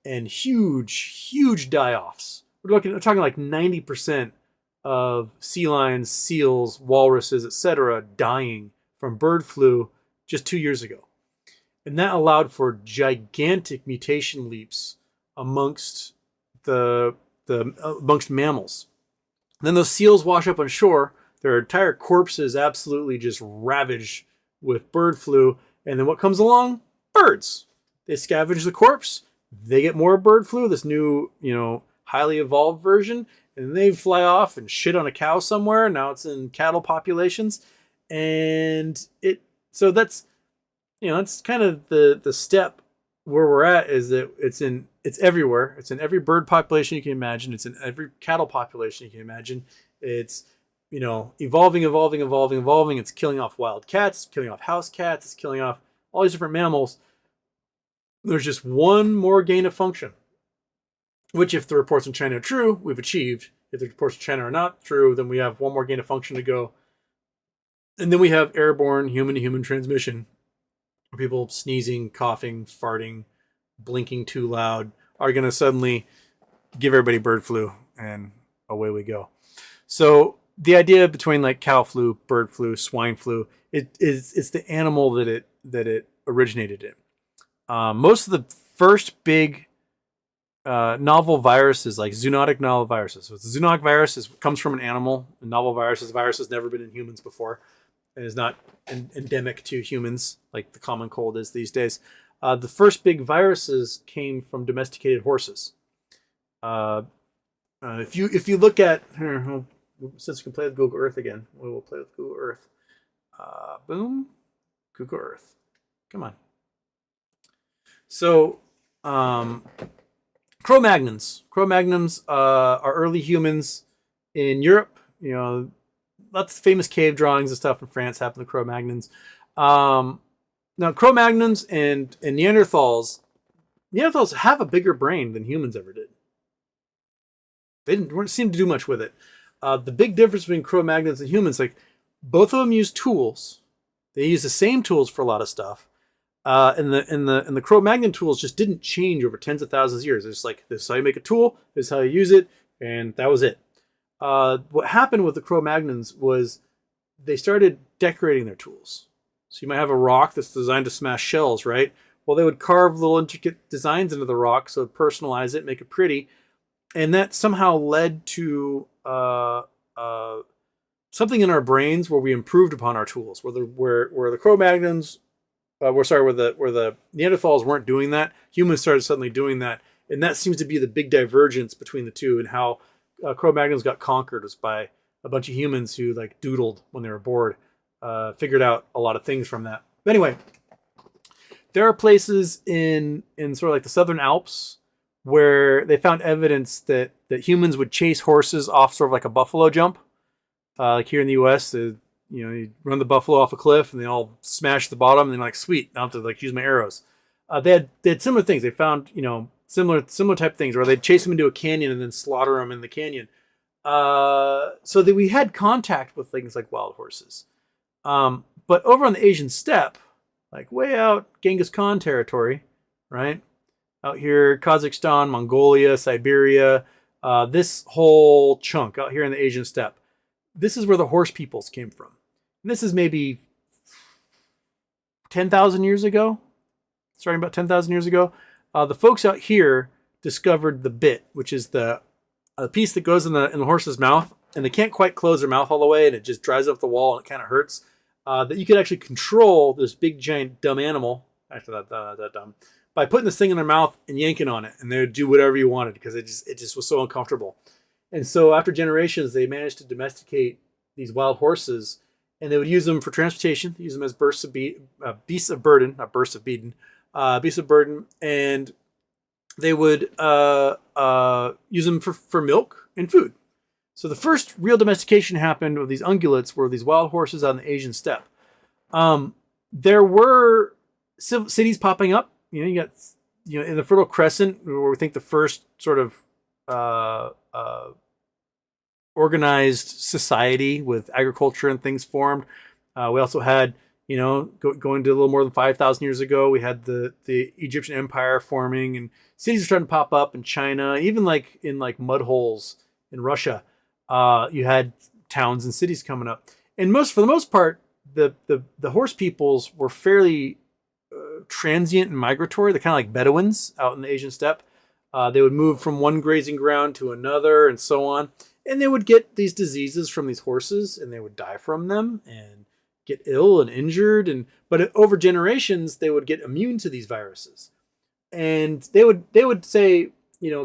and huge die-offs. We're talking like 90% of sea lions, seals, walruses, etc., dying from bird flu just 2 years ago, and that allowed for gigantic mutation leaps amongst amongst mammals. And then those seals wash up on shore. Their entire corpses absolutely just ravaged with bird flu. And then what comes along? Birds. They scavenge the corpse. They get more bird flu, this new, highly evolved version. And they fly off and shit on a cow somewhere. Now it's in cattle populations. And so that's kind of the step where we're at, is that it's everywhere. It's in every bird population you can imagine. It's in every cattle population you can imagine. It's, evolving. It's killing off wild cats, it's killing off house cats, it's killing off all these different mammals. There's just one more gain of function, which, if the reports in China are true, we've achieved. If the reports in China are not true, then we have one more gain of function to go. And then we have airborne human-to-human transmission, where people sneezing, coughing, farting, blinking too loud are going to suddenly give everybody bird flu, and away we go. So the idea between like cow flu, bird flu, swine flu, it's the animal that it originated in. Most of the first big novel viruses, like zoonotic novel viruses. So the zoonotic virus comes from an animal. A novel virus has never been in humans before, and is not endemic to humans like the common cold is these days. The first big viruses came from domesticated horses. If you look at here, since we can play with Google Earth again, we will play with Google Earth. Boom, Google Earth. Come on. So, Cro-Magnons. Cro-Magnons are early humans in Europe. Lots of famous cave drawings and stuff in France happen to Cro-Magnons. Now, Cro-Magnons and Neanderthals have a bigger brain than humans ever did. They didn't seem to do much with it. The big difference between Cro-Magnons and humans, like, both of them use tools. They use the same tools for a lot of stuff. And the Cro-Magnon tools just didn't change over tens of thousands of years. It's just like, this is how you make a tool, this is how you use it, and that was it. What happened with the Cro-Magnons was they started decorating their tools. So you might have a rock that's designed to smash shells, right? Well, they would carve little intricate designs into the rock, so personalize it, make it pretty. And that somehow led to something in our brains where we improved upon our tools, where the Cro-Magnons, where the Neanderthals weren't doing that, humans started suddenly doing that, and that seems to be the big divergence between the two, and how Cro-Magnons got conquered was by a bunch of humans who like doodled when they were bored, figured out a lot of things from that. But anyway, there are places in sort of like the Southern Alps where they found evidence that humans would chase horses off sort of like a buffalo jump. Like here in the U.S., you run the buffalo off a cliff and they all smash the bottom, and they're like, sweet, I don't have to like use my arrows. They had similar things. They found, similar type of things where they'd chase them into a canyon and then slaughter them in the canyon. So that we had contact with things like wild horses. But over on the Asian steppe, like way out Genghis Khan territory, right? Out here, Kazakhstan, Mongolia, Siberia, this whole chunk out here in the Asian steppe. This is where the horse peoples came from. And this is maybe 10,000 years ago, starting about 10,000 years ago. The folks out here discovered the bit, which is a piece that goes in the horse's mouth, and they can't quite close their mouth all the way, and it just dries up the wall, and it kind of hurts. That you could actually control this big, giant, dumb animal, actually that dumb, by putting this thing in their mouth and yanking on it, and they would do whatever you wanted because it just was so uncomfortable. And so after generations, they managed to domesticate these wild horses, and they would use them for transportation, use them as beasts of burden, not bursts of beaten, beasts of burden, and they would use them for milk and food. So the first real domestication happened of these ungulates were these wild horses on the Asian steppe. There were cities popping up. You got in the Fertile Crescent, where we think the first sort of organized society with agriculture and things formed. We also had, going to a little more than 5,000 years ago, we had the Egyptian Empire forming, and cities are starting to pop up in China, even like in like mud holes in Russia. You had towns and cities coming up, and for the most part, the horse peoples were fairly transient and migratory. They're kind of like Bedouins out in the Asian steppe. They would move from one grazing ground to another and so on. And they would get these diseases from these horses and they would die from them and get ill and injured. But over generations, they would get immune to these viruses. And they would say,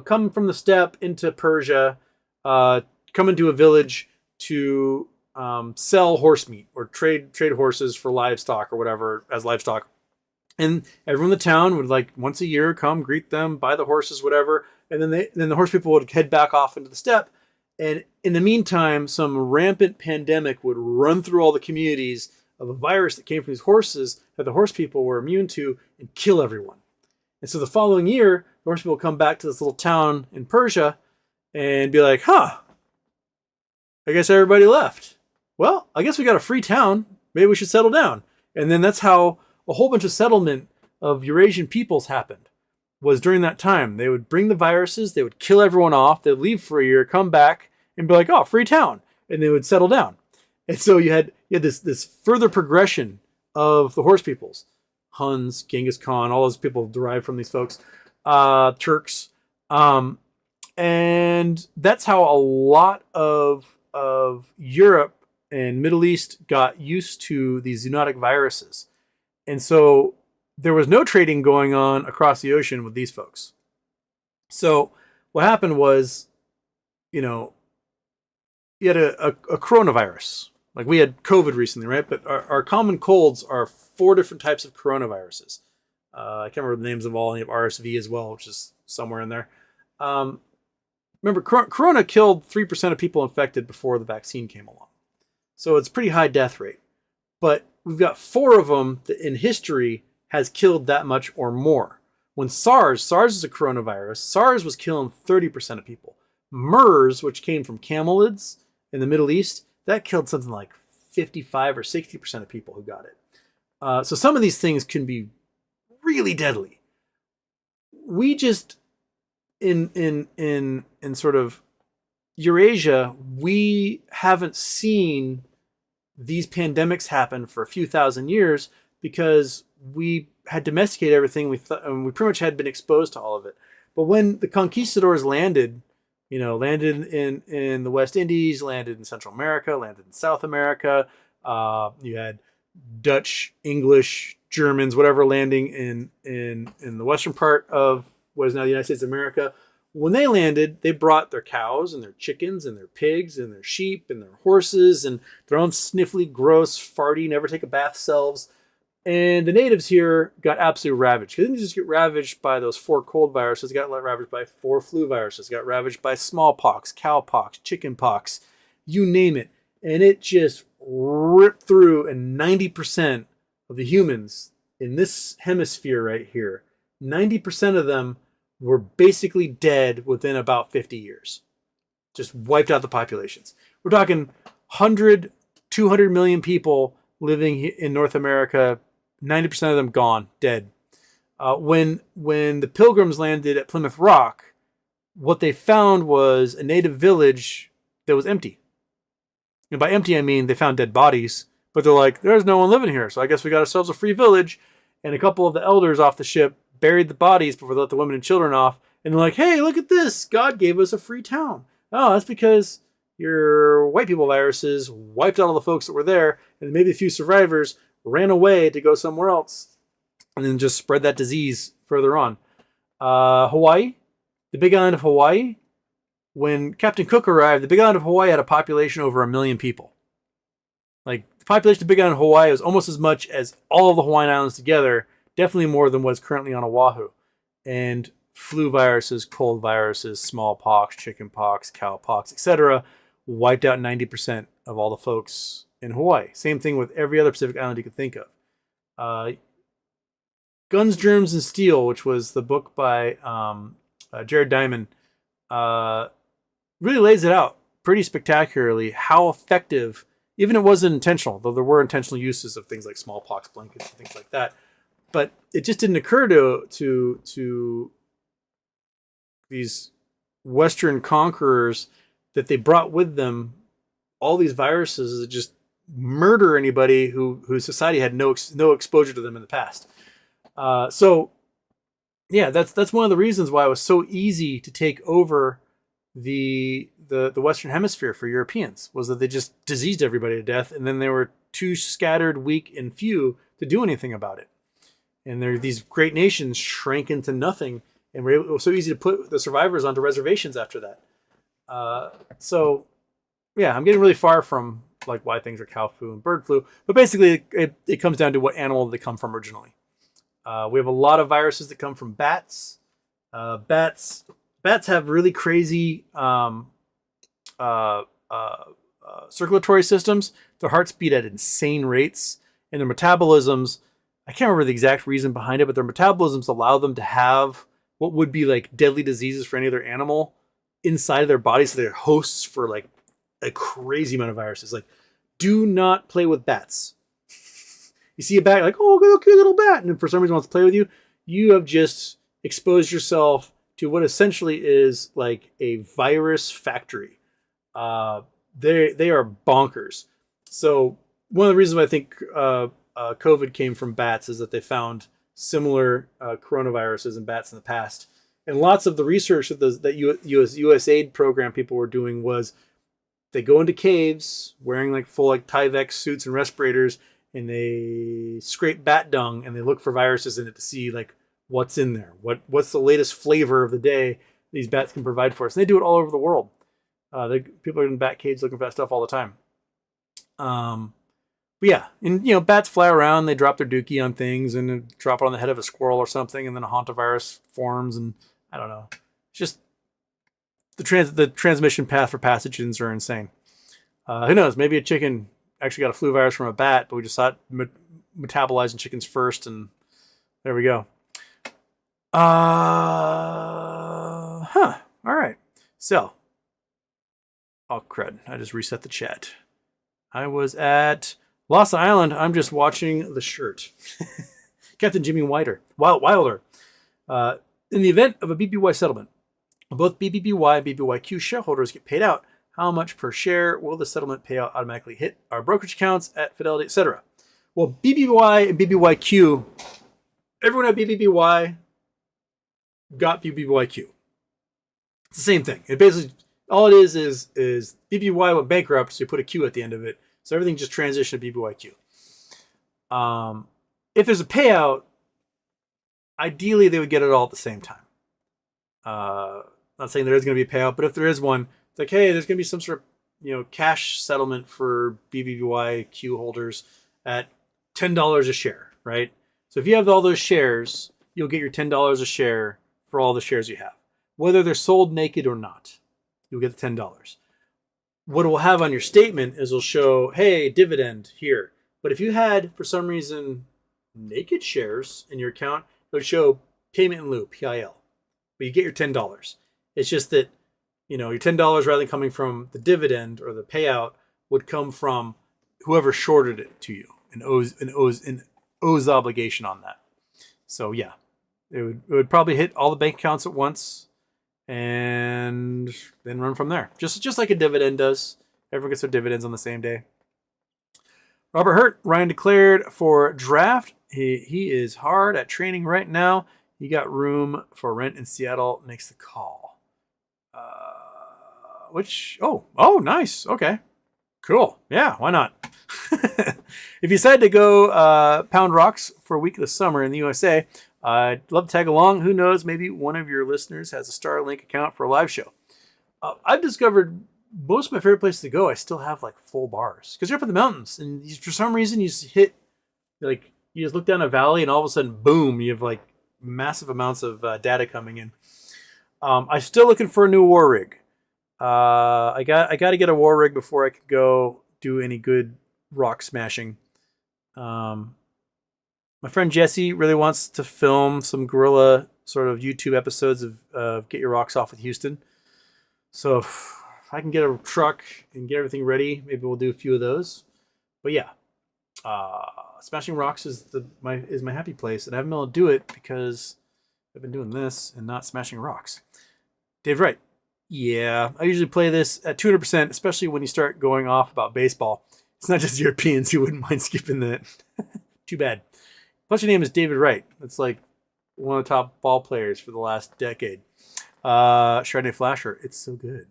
come from the steppe into Persia, come into a village to sell horse meat or trade horses for livestock or whatever as livestock. And everyone in the town would like once a year come greet them, buy the horses, whatever. And then the horse people would head back off into the steppe. And in the meantime, some rampant pandemic would run through all the communities of a virus that came from these horses that the horse people were immune to and kill everyone. And so the following year, the horse people would come back to this little town in Persia and be like, I guess everybody left. Well, I guess we got a free town. Maybe we should settle down. And then that's how a whole bunch of settlement of Eurasian peoples happened. Was during that time. They would bring the viruses, they would kill everyone off, they'd leave for a year, come back, and be like, oh, free town. And they would settle down. And so you had this further progression of the horse peoples. Huns, Genghis Khan, all those people derived from these folks. Turks. And that's how a lot of Europe and Middle East got used to these zoonotic viruses. And so there was no trading going on across the ocean with these folks. So what happened was, you had a coronavirus. Like we had COVID recently, right? But our common colds are 4 different types of coronaviruses. I can't remember the names of all. And you have RSV as well, which is somewhere in there. Remember, corona killed 3% of people infected before the vaccine came along. So it's a pretty high death rate. But we've got 4 of them that in history has killed that much or more. When SARS is a coronavirus, SARS was killing 30% of people. MERS, which came from camelids in the Middle East, that killed something like 55 or 60% of people who got it. So some of these things can be really deadly. We just, in sort of Eurasia, we haven't seen these pandemics happen for a few thousand years because we had domesticated everything. And we pretty much had been exposed to all of it. But when the conquistadors landed in the West Indies, landed in Central America, landed in South America, you had Dutch, English, Germans, whatever, landing in the western part of what is now the United States of America. When they landed, they brought their cows and their chickens and their pigs and their sheep and their horses and their own sniffly, gross, farty, never take a bath selves. And the natives here got absolutely ravaged. They didn't just get ravaged by those 4 cold viruses. They got ravaged by 4 flu viruses. They got ravaged by smallpox, cowpox, chickenpox, you name it. And it just ripped through, and 90% of the humans in this hemisphere right here, 90% of them were basically dead within about 50 years. Just wiped out the populations. We're talking 100, 200 million people living in North America, 90% of them gone, dead. When the Pilgrims landed at Plymouth Rock, what they found was a native village that was empty. And by empty, I mean they found dead bodies, but they're like, there's no one living here, so I guess we got ourselves a free village. And a couple of the elders off the ship buried the bodies before they let the women and children off. And they're like, hey, look at this. God gave us a free town. Oh, that's because your white people viruses wiped out all the folks that were there, and maybe a few survivors ran away to go somewhere else and then just spread that disease further on. Hawaii, the big island of Hawaii, when Captain Cook arrived, the big island of Hawaii had a population over 1 million people. Like, the population of the big island of Hawaii was almost as much as all of the Hawaiian Islands together, definitely more than what's currently on Oahu. And flu viruses, cold viruses, smallpox, chickenpox, cowpox, etc., wiped out 90% of all the folks in Hawaii. Same thing with every other Pacific island you could think of. Guns, Germs, and Steel, which was the book by Jared Diamond, really lays it out pretty spectacularly how effective, even it wasn't intentional, though there were intentional uses of things like smallpox blankets and things like that, but it just didn't occur to these Western conquerors that they brought with them all these viruses that just murder anybody whose society had no exposure to them in the past. So yeah, that's one of the reasons why it was so easy to take over the Western Hemisphere for Europeans, was that they just diseased everybody to death, and then they were too scattered, weak, and few to do anything about it. And these great nations shrank into nothing, and it was so easy to put the survivors onto reservations after that. So yeah, I'm getting really far from like why things are cow flu and bird flu, but basically it comes down to what animal they come from originally. We have a lot of viruses that come from bats. Bats have really crazy circulatory systems. Their hearts beat at insane rates, and their metabolisms, I can't remember the exact reason behind it, but their metabolisms allow them to have what would be like deadly diseases for any other animal inside of their bodies. So they're hosts for like a crazy amount of viruses. Like, do not play with bats. You see a bat, like, oh, look, cute little bat, and for some reason wants to play with you. You have just exposed yourself to what essentially is like a virus factory. They are bonkers. So one of the reasons why I think COVID came from bats is that they found similar coronaviruses in bats in the past. And lots of the research that USAID program people were doing was they go into caves wearing like full like Tyvek suits and respirators, and they scrape bat dung and they look for viruses in it to see like what's in there, what's the latest flavor of the day these bats can provide for us. And they do it all over the world. People are in bat cages looking for that stuff all the time. But yeah, and bats fly around, they drop their dookie on things and drop it on the head of a squirrel or something, and then a hantavirus forms, and I don't know. It's just the transmission path for pathogens are insane. Who knows? Maybe a chicken actually got a flu virus from a bat, but we just thought metabolizing chickens first, and there we go. All right. So, oh crud! I just reset the chat. I was at Lost Island. I'm just watching the shirt. Captain Jimmy Wilder. In the event of a BBY settlement, both BBBY and BBYQ shareholders get paid out. How much per share will the settlement payout automatically hit our brokerage accounts at Fidelity, etc.? Well, BBY and BBYQ, everyone at BBBY got BBYQ. It's the same thing. It basically, all it is BBY went bankrupt, so you put a Q at the end of it. So everything just transitioned to BBYQ. If there's a payout, ideally they would get it all at the same time. Not saying there is going to be a payout, but if there is one, it's like, hey, there's going to be some sort of cash settlement for BBYQ holders at $10 a share, right? So if you have all those shares, you'll get your $10 a share for all the shares you have, whether they're sold naked or not. You'll get the $10. What it will have on your statement is it'll show, hey, dividend here. But if you had, for some reason, naked shares in your account, it would show payment in lieu, PIL. But you get your $10. It's just that, your $10 rather than coming from the dividend or the payout would come from whoever shorted it to you and owes the obligation on that. So yeah, it would probably hit all the bank accounts at once and then run from there. Just like a dividend does. Everyone gets their dividends on the same day. Robert Hurt, Ryan declared for draft. He is hard at training right now. He got room for rent in Seattle. Makes the call. Nice. Okay. Cool. Yeah, why not? If you decide to go pound rocks for a week of the summer in the USA, I'd love to tag along. Who knows? Maybe one of your listeners has a Starlink account for a live show. I've discovered most of my favorite places to go, I still have like full bars. Because you're up in the mountains, and for some reason you just hit, like, you just look down a valley, and all of a sudden, boom, you have like massive amounts of data coming in. I'm still looking for a new war rig. I got to get a war rig before I could go do any good rock smashing. My friend Jesse really wants to film some guerrilla sort of YouTube episodes of Get Your Rocks Off with Houston. So if I can get a truck and get everything ready, maybe we'll do a few of those. But yeah, smashing rocks is my happy place, and I haven't been able to do it because I've been doing this and not smashing rocks. Dave Wright. Yeah, I usually play this at 200%, especially when you start going off about baseball. It's not just Europeans who wouldn't mind skipping that. Too bad. Plus, your name is David Wright. That's like one of the top ball players for the last decade. Chardonnay Flasher. It's so good.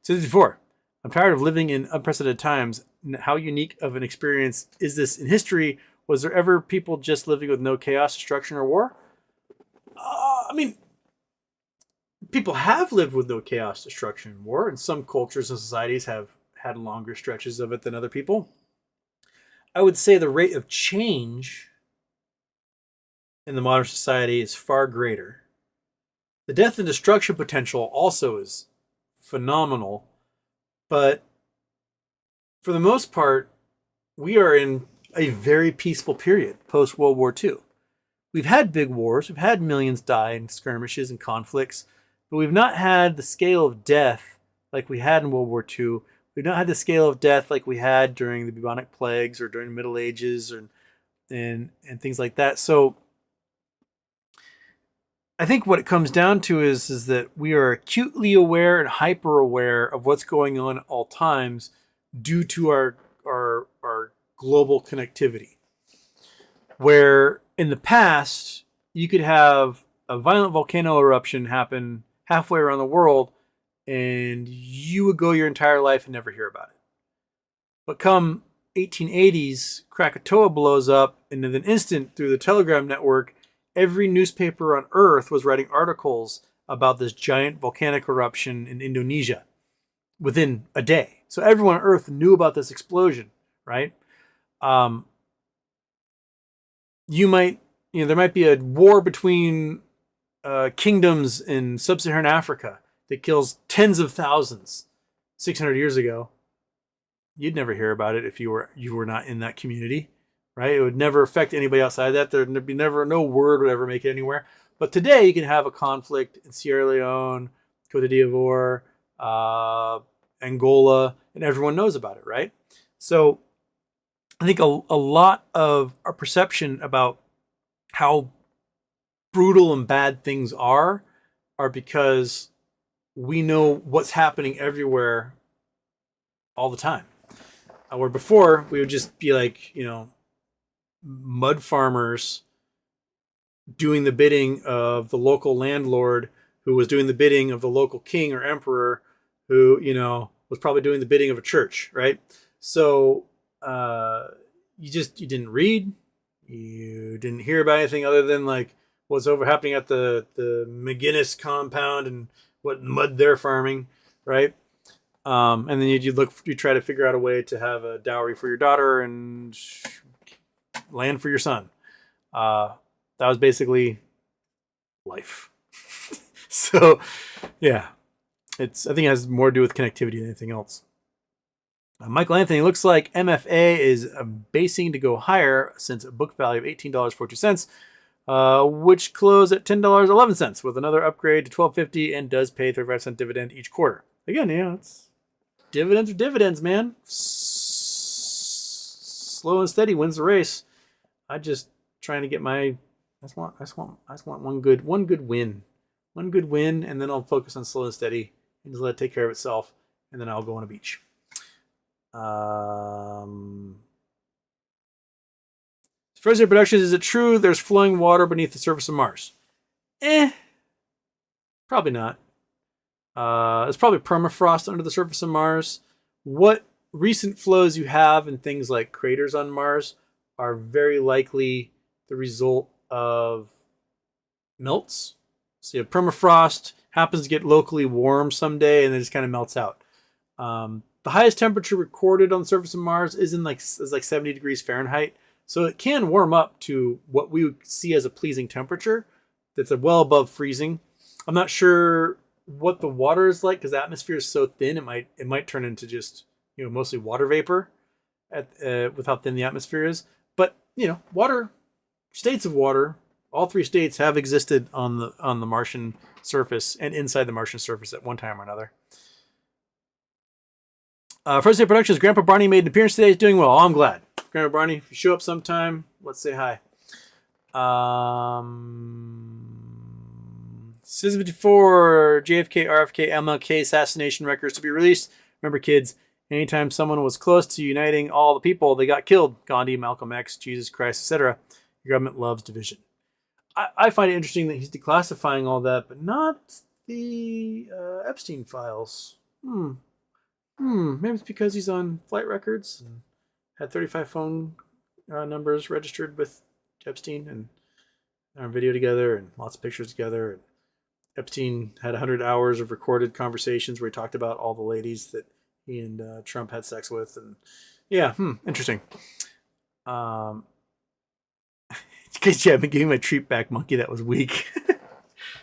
64. I'm tired of living in unprecedented times. How unique of an experience is this in history? Was there ever people just living with no chaos, destruction, or war? I mean, people have lived with no chaos, destruction, and war, and some cultures and societies have had longer stretches of it than other people. I would say the rate of change in the modern society is far greater. The death and destruction potential also is phenomenal, but for the most part, we are in a very peaceful period post-World War II. We've had big wars, we've had millions die in skirmishes and conflicts, but we've not had the scale of death like we had in World War II. We've not had the scale of death like we had during the bubonic plagues or during the Middle Ages and things like that. So I think what it comes down to is that we are acutely aware and hyper aware of what's going on at all times due to our global connectivity. Where in the past, you could have a violent volcano eruption happen halfway around the world and you would go your entire life and never hear about it. But come 1880s, Krakatoa blows up, and in an instant, through the Telegram network, every newspaper on Earth was writing articles about this giant volcanic eruption in Indonesia within a day. So everyone on Earth knew about this explosion, right? There might be a war between kingdoms in sub-Saharan Africa that kills tens of thousands 600 years ago. You'd never hear about it if you were not in that community, right? It would never affect anybody outside that. There'd be no word would ever make it anywhere. But today you can have a conflict in Sierra Leone, Cote d'Ivoire, Angola, and everyone knows about it, right? So I think a lot of our perception about how brutal and bad things are because we know what's happening everywhere all the time. Where before we would just be like, mud farmers doing the bidding of the local landlord who was doing the bidding of the local king or emperor who, was probably doing the bidding of a church, right? So you didn't read, you didn't hear about anything other than like what's happening at the McGinnis compound and what mud they're farming, right? And then you try to figure out a way to have a dowry for your daughter and land for your son. That was basically life. So, yeah, I think it has more to do with connectivity than anything else. Michael Anthony, looks like MFA is basing to go higher since a book value of $18.42, which closed at $10.11 with another upgrade to $12.50 and does pay 35-cent dividend each quarter. Again, it's dividends are dividends, man. Slow and steady wins the race. I just trying to get I just want one good win. One good win, and then I'll focus on slow and steady and just let it take care of itself, and then I'll go on a beach. Frozen Productions, is it true there's flowing water beneath the surface of Mars? Probably not. It's probably permafrost under the surface of Mars. What recent flows you have in things like craters on Mars are very likely the result of melts. So you have permafrost, happens to get locally warm someday, and then just kind of melts out. The highest temperature recorded on the surface of Mars is like 70 degrees Fahrenheit. So it can warm up to what we would see as a pleasing temperature that's well above freezing. I'm not sure what the water is like, because the atmosphere is so thin, it might turn into just mostly water vapor with how thin the atmosphere is. But water, states of water, all three states have existed on the Martian surface and inside the Martian surface at one time or another. First Day Productions, Grandpa Barney made an appearance today. He's doing well. Oh, I'm glad. Grandpa Barney, if you show up sometime, let's say hi. Citizen 54, JFK, RFK, MLK assassination records to be released. Remember, kids, anytime someone was close to uniting all the people, they got killed. Gandhi, Malcolm X, Jesus Christ, etc. Your government loves division. I find it interesting that he's declassifying all that, but not the Epstein files. Maybe it's because he's on flight records and had 35 phone numbers registered with Epstein and our video together and lots of pictures together. And Epstein had 100 hours of recorded conversations where he talked about all the ladies that he and Trump had sex with. And yeah, interesting. Because I've been giving my treat back, monkey. That was weak.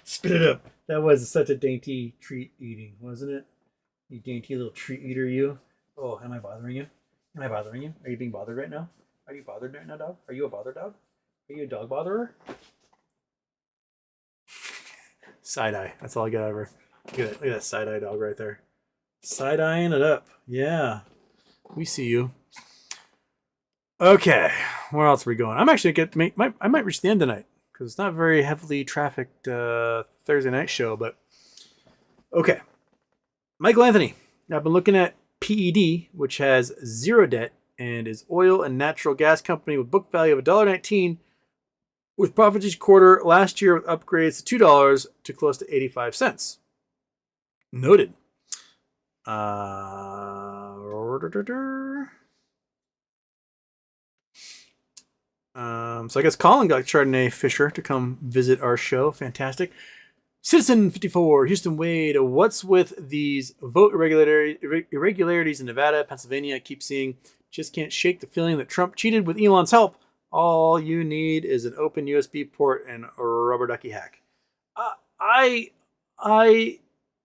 Spit it up. That was such a dainty treat eating, wasn't it? You dainty little treat eater, you. Oh, am I bothering you? Am I bothering you? Are you being bothered right now? Are you bothered right now, dog? Are you a bother dog? Are you a dog botherer? Side eye. That's all I got out of her. Look at that side eye dog right there. Side eyeing it up. Yeah. We see you. Okay. Where else are we going? I'm actually I might reach the end tonight because it's not a very heavily trafficked Thursday night show, but okay. Michael Anthony. I've been looking at PED, which has zero debt and is oil and natural gas company with book value of $1.19 with profits each quarter last year with upgrades to $2 to close to 85 cents. Noted. So I guess Colin got Chardonnay Fisher to come visit our show. Fantastic. Citizen 54, Houston Wade, what's with these vote irregularities in Nevada, Pennsylvania? I keep seeing, just can't shake the feeling that Trump cheated with Elon's help. All you need is an open USB port and a rubber ducky hack. I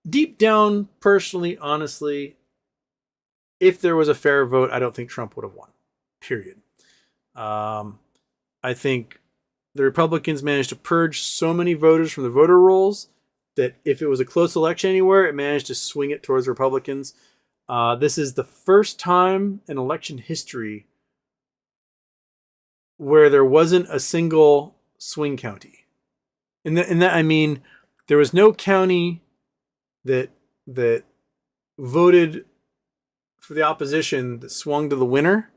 deep down, personally, honestly, if there was a fair vote, I don't think Trump would have won. Period. I think the Republicans managed to purge so many voters from the voter rolls that if it was a close election anywhere, it managed to swing it towards Republicans. This is the first time in election history where there wasn't a single swing county. In that I mean, there was no county that voted for the opposition that swung to the winner,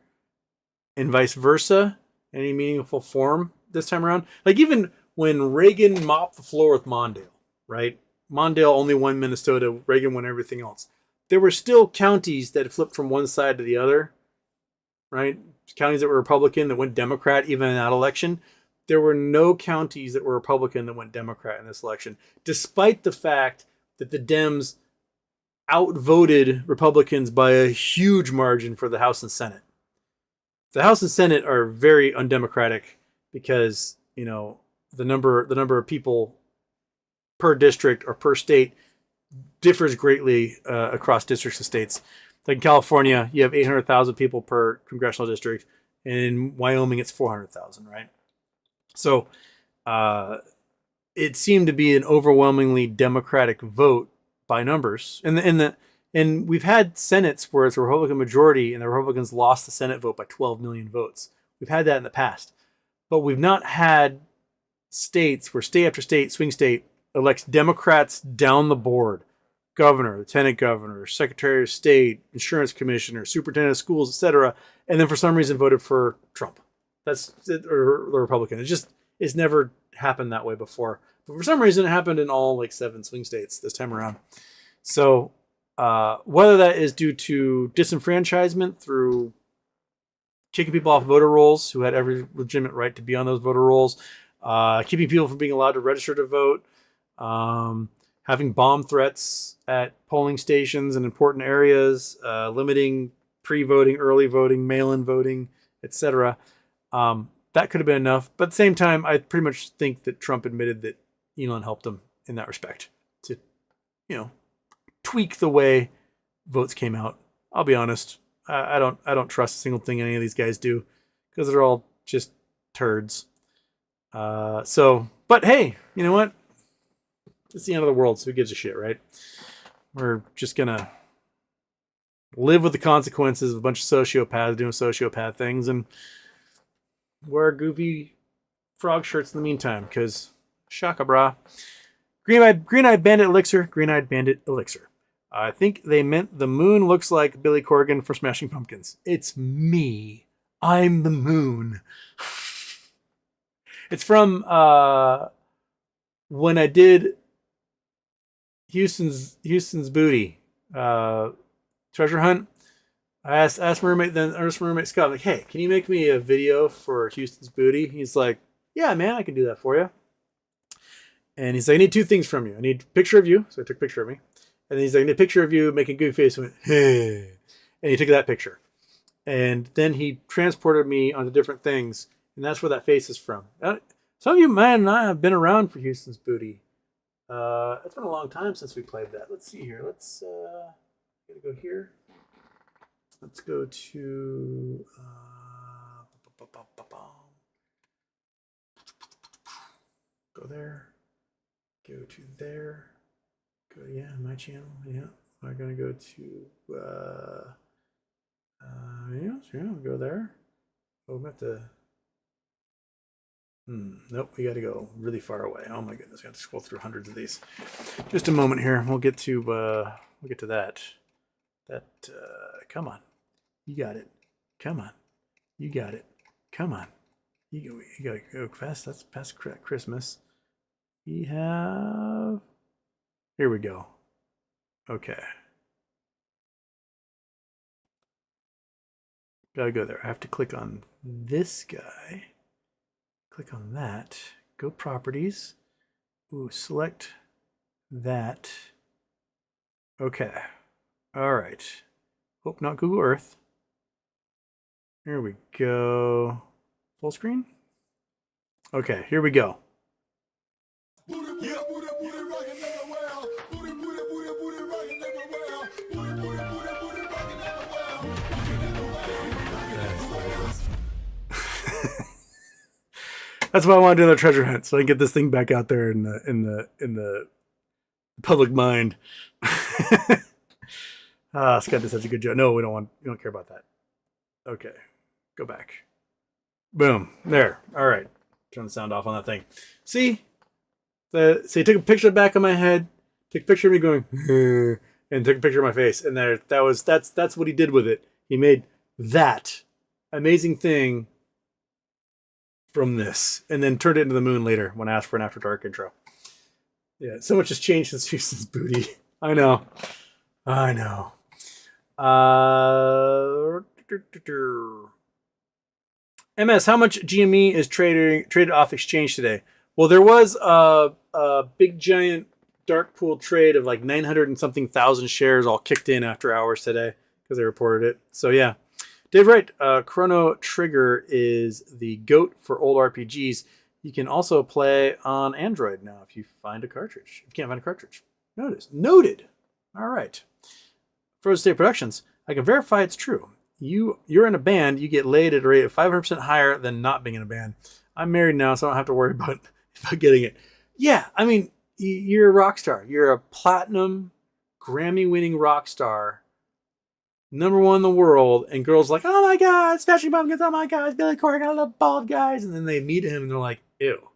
and vice versa, in any meaningful form this time around. Like even when Reagan mopped the floor with Mondale, right? Mondale only won Minnesota, Reagan won everything else. There were still counties that flipped from one side to the other, right? Counties that were Republican that went Democrat even in that election. There were no counties that were Republican that went Democrat in this election, despite the fact that the Dems outvoted Republicans by a huge margin for the House and Senate. The House and Senate are very undemocratic because, the number of people per district or per state differs greatly across districts and states. Like in California, you have 800,000 people per congressional district, and in Wyoming, it's 400,000, right? So it seemed to be an overwhelmingly Democratic vote by numbers. And we've had Senates where it's a Republican majority and the Republicans lost the Senate vote by 12 million votes. We've had that in the past. But we've not had states where state after state, swing state, elects Democrats down the board. Governor, lieutenant governor, secretary of state, insurance commissioner, superintendent of schools, etc. And then for some reason voted for Trump. That's it, or the Republican. It's never happened that way before. But for some reason it happened in all 7 swing states this time around. So whether that is due to disenfranchisement through kicking people off voter rolls who had every legitimate right to be on those voter rolls, keeping people from being allowed to register to vote, having bomb threats at polling stations in important areas, limiting pre-voting, early voting, mail-in voting, etc. That could have been enough. But at the same time, I pretty much think that Trump admitted that Elon helped him in that respect to you know, tweak the way votes came out. I'll be honest. I don't trust a single thing any of these guys do because they're all just turds. But hey, you know what? It's the end of the world, so who gives a shit, right? We're just gonna live with the consequences of a bunch of sociopaths doing sociopath things and wear goofy frog shirts in the meantime, because shaka bra. Green-eyed bandit elixir. Green-eyed bandit elixir. I think they meant the moon looks like Billy Corgan for Smashing Pumpkins. It's me. I'm the moon. It's from when I did Houston's Booty treasure hunt. I asked my roommate Scott, like, hey, can you make me a video for Houston's Booty? He's like, yeah, man, I can do that for you. And he's like, I need two things from you. I need a picture of you. So I took a picture of me. And then he's like, I need a picture of you making a goofy face. And went, hey. And he took that picture. And then he transported me onto different things. And that's where that face is from. Some of you might not have been around for Houston's Booty. It's been a long time since we played that. Let's see here. Let's go here. Let's go to go there. Go to there. Go my channel. Yeah. I'm gonna go to we'll go there. Oh, we have to. Nope, we got to go really far away. Oh my goodness, we have to scroll through hundreds of these. Just a moment here. We'll get to that. Come on, you got it. Come on, you got it. Come on, you gotta go fast. That's past Christmas. We have. Here we go. Okay. Gotta go there. I have to click on this guy. Click on that. Go properties. Ooh, select that. Okay. All right. Oh, not Google Earth. Here we go. Full screen? Okay, here we go. That's why I want to do another treasure hunt, so I can get this thing back out there in the public mind. Scott did such a good job. No, we don't care about that. Okay, go back. Boom, there. All right, turn the sound off on that thing. See, so he took a picture of the back of my head, took a picture of me going, and took a picture of my face, and that's what he did with it. He made that amazing thing from this, and then turned it into the moon later when I asked for an After Dark intro. Yeah, so much has changed since Houston's Booty. I know. MS, how much GME is traded off exchange today? Well, there was a big giant dark pool trade of like 900 and something thousand shares all kicked in after hours today because they reported it. So yeah. Dave Wright, Chrono Trigger is the GOAT for old RPGs. You can also play on Android now if you find a cartridge. If you can't find a cartridge. Noted. All right. Frozen State Productions. I can verify it's true. You're in a band, you get laid at a rate of 500% higher than not being in a band. I'm married now, so I don't have to worry about getting it. Yeah, I mean, you're a rock star. You're a platinum, Grammy-winning rock star. #1 in the world, and girls like, oh my god, Smashing Pumpkins, oh my god, Billy Corgan, I love bald guys, and then they meet him and they're like, ew.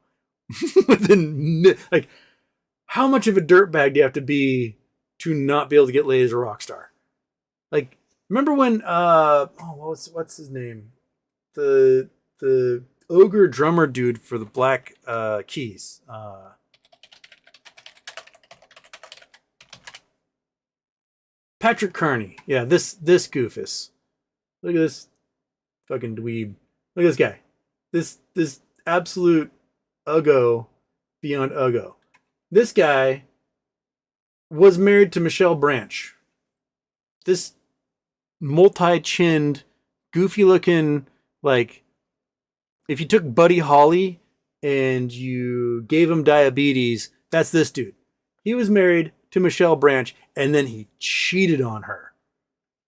Like, how much of a dirtbag do you have to be to not be able to get laid as a rock star? Like, remember when what's his name? The ogre drummer dude for the Black Keys. Patrick Carney. Yeah, this goofus. Look at this fucking dweeb. Look at this guy. This absolute uggo beyond uggo. This guy was married to Michelle Branch. This multi-chinned, goofy-looking, like, if you took Buddy Holly and you gave him diabetes, that's this dude. He was married to Michelle Branch, and then he cheated on her.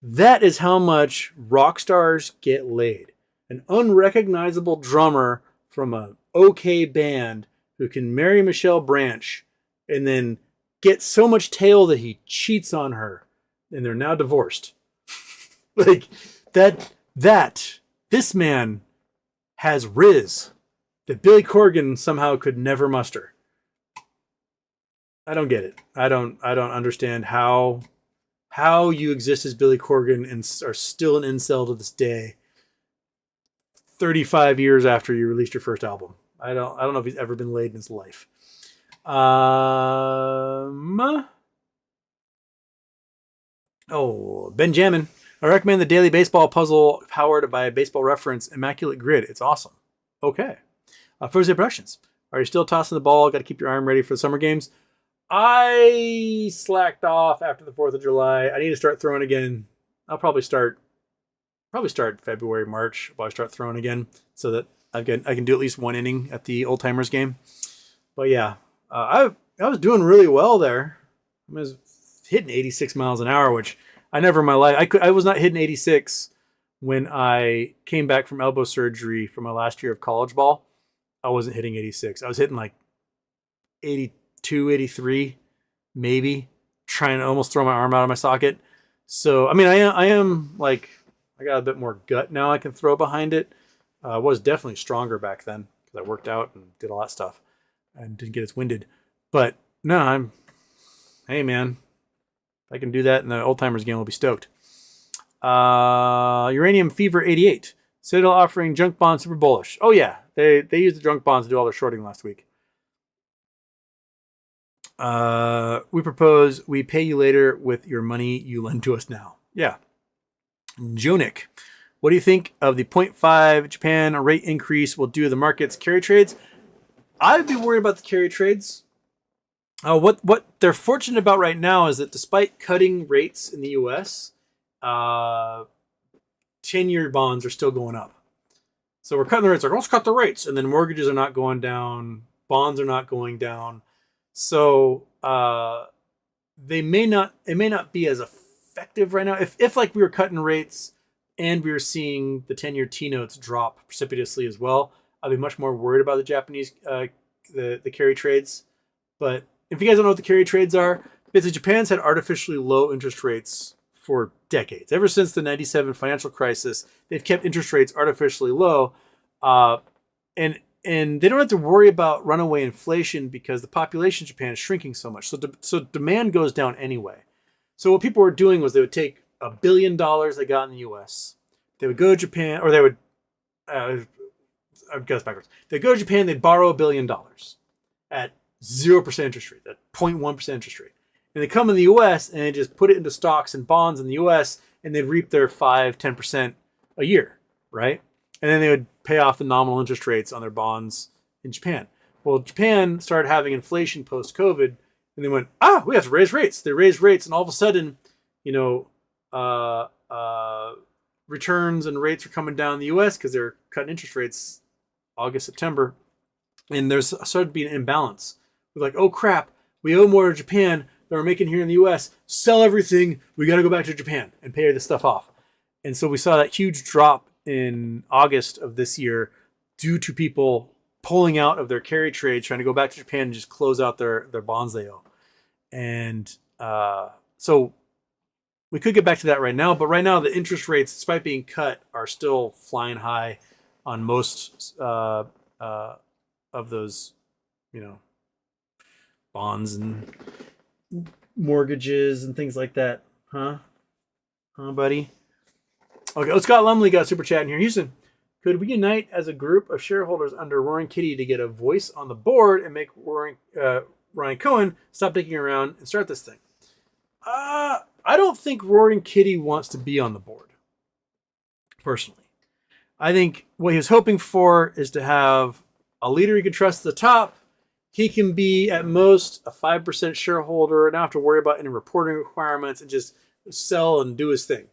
That is how much rock stars get laid. An unrecognizable drummer from an okay band who can marry Michelle Branch and then get so much tail that he cheats on her, and they're now divorced. Like this man has riz that Billy Corgan somehow could never muster. I don't get it. I don't understand how you exist as Billy Corgan and are still an incel to this day, 35 years after you released your first album. I don't know if he's ever been laid in his life. Benjamin. I recommend the Daily Baseball Puzzle powered by Baseball Reference Immaculate Grid. It's awesome. Okay. Thursday Productions. Are you still tossing the ball? Got to keep your arm ready for the summer games. I slacked off after the 4th of July. I need to start throwing again. I'll probably start February, March. I'll start throwing again so that I can do at least one inning at the Old Timers game. But yeah, I was doing really well there. I was hitting 86 miles an hour, which I never in my life. I was not hitting 86 when I came back from elbow surgery for my last year of college ball. I wasn't hitting 86. I was hitting like 82, 83, maybe, trying to almost throw my arm out of my socket. So, I mean, I am like, I got a bit more gut now I can throw behind it. I was definitely stronger back then because I worked out and did all that stuff and didn't get as winded. But no, hey man, if I can do that in the Old Timers game, we'll be stoked. Uranium Fever 88. Citadel offering junk bonds super bullish. Oh yeah, they used the junk bonds to do all their shorting last week. We propose we pay you later with your money you lend to us now. Yeah. Jonik, what do you think of the 0.5 Japan rate increase will do to the market's carry trades? I'd be worried about the carry trades. What they're fortunate about right now is that despite cutting rates in the U.S., 10-year bonds are still going up. So we're cutting the rates. Like, let's cut the rates. And then mortgages are not going down. Bonds are not going down. So it may not be as effective right now. If like we were cutting rates and we were seeing the 10-year T-notes drop precipitously as well, I'd be much more worried about the Japanese the carry trades. But if you guys don't know what the carry trades are, basically Japan's had artificially low interest rates for decades. Ever since the 97 financial crisis, they've kept interest rates artificially low. And they don't have to worry about runaway inflation because the population of Japan is shrinking so much. So demand goes down anyway. So what people were doing was they would take $1 billion they got in the U.S. They would go to Japan, or they would, I guess backwards. They'd go to Japan, they'd borrow $1 billion at 0% interest rate, at 0.1% interest rate. And they come in the U.S. and they just put it into stocks and bonds in the U.S. and they'd reap their 5-10% a year, right? And then they would pay off the nominal interest rates on their bonds in Japan. Well, Japan started having inflation post-COVID, and they went, we have to raise rates. They raised rates, and all of a sudden, returns and rates are coming down in the U.S. because they're cutting interest rates August, September, and there's started to be an imbalance. We're like, oh crap, we owe more to Japan than we're making here in the U.S. Sell everything. We got to go back to Japan and pay this stuff off. And so we saw that huge drop in August of this year due to people pulling out of their carry trade, trying to go back to Japan and just close out their bonds they owe. And so we could get back to that right now, but right now the interest rates, despite being cut, are still flying high on most of those, bonds and mortgages and things like that. Huh, buddy? Okay, Scott Lumley got a super chat in here. Houston, could we unite as a group of shareholders under Roaring Kitty to get a voice on the board and make Ryan Cohen stop dicking around and start this thing? I don't think Roaring Kitty wants to be on the board, personally. I think what he was hoping for is to have a leader he can trust at the top. He can be at most a 5% shareholder, not have to worry about any reporting requirements, and just sell and do his thing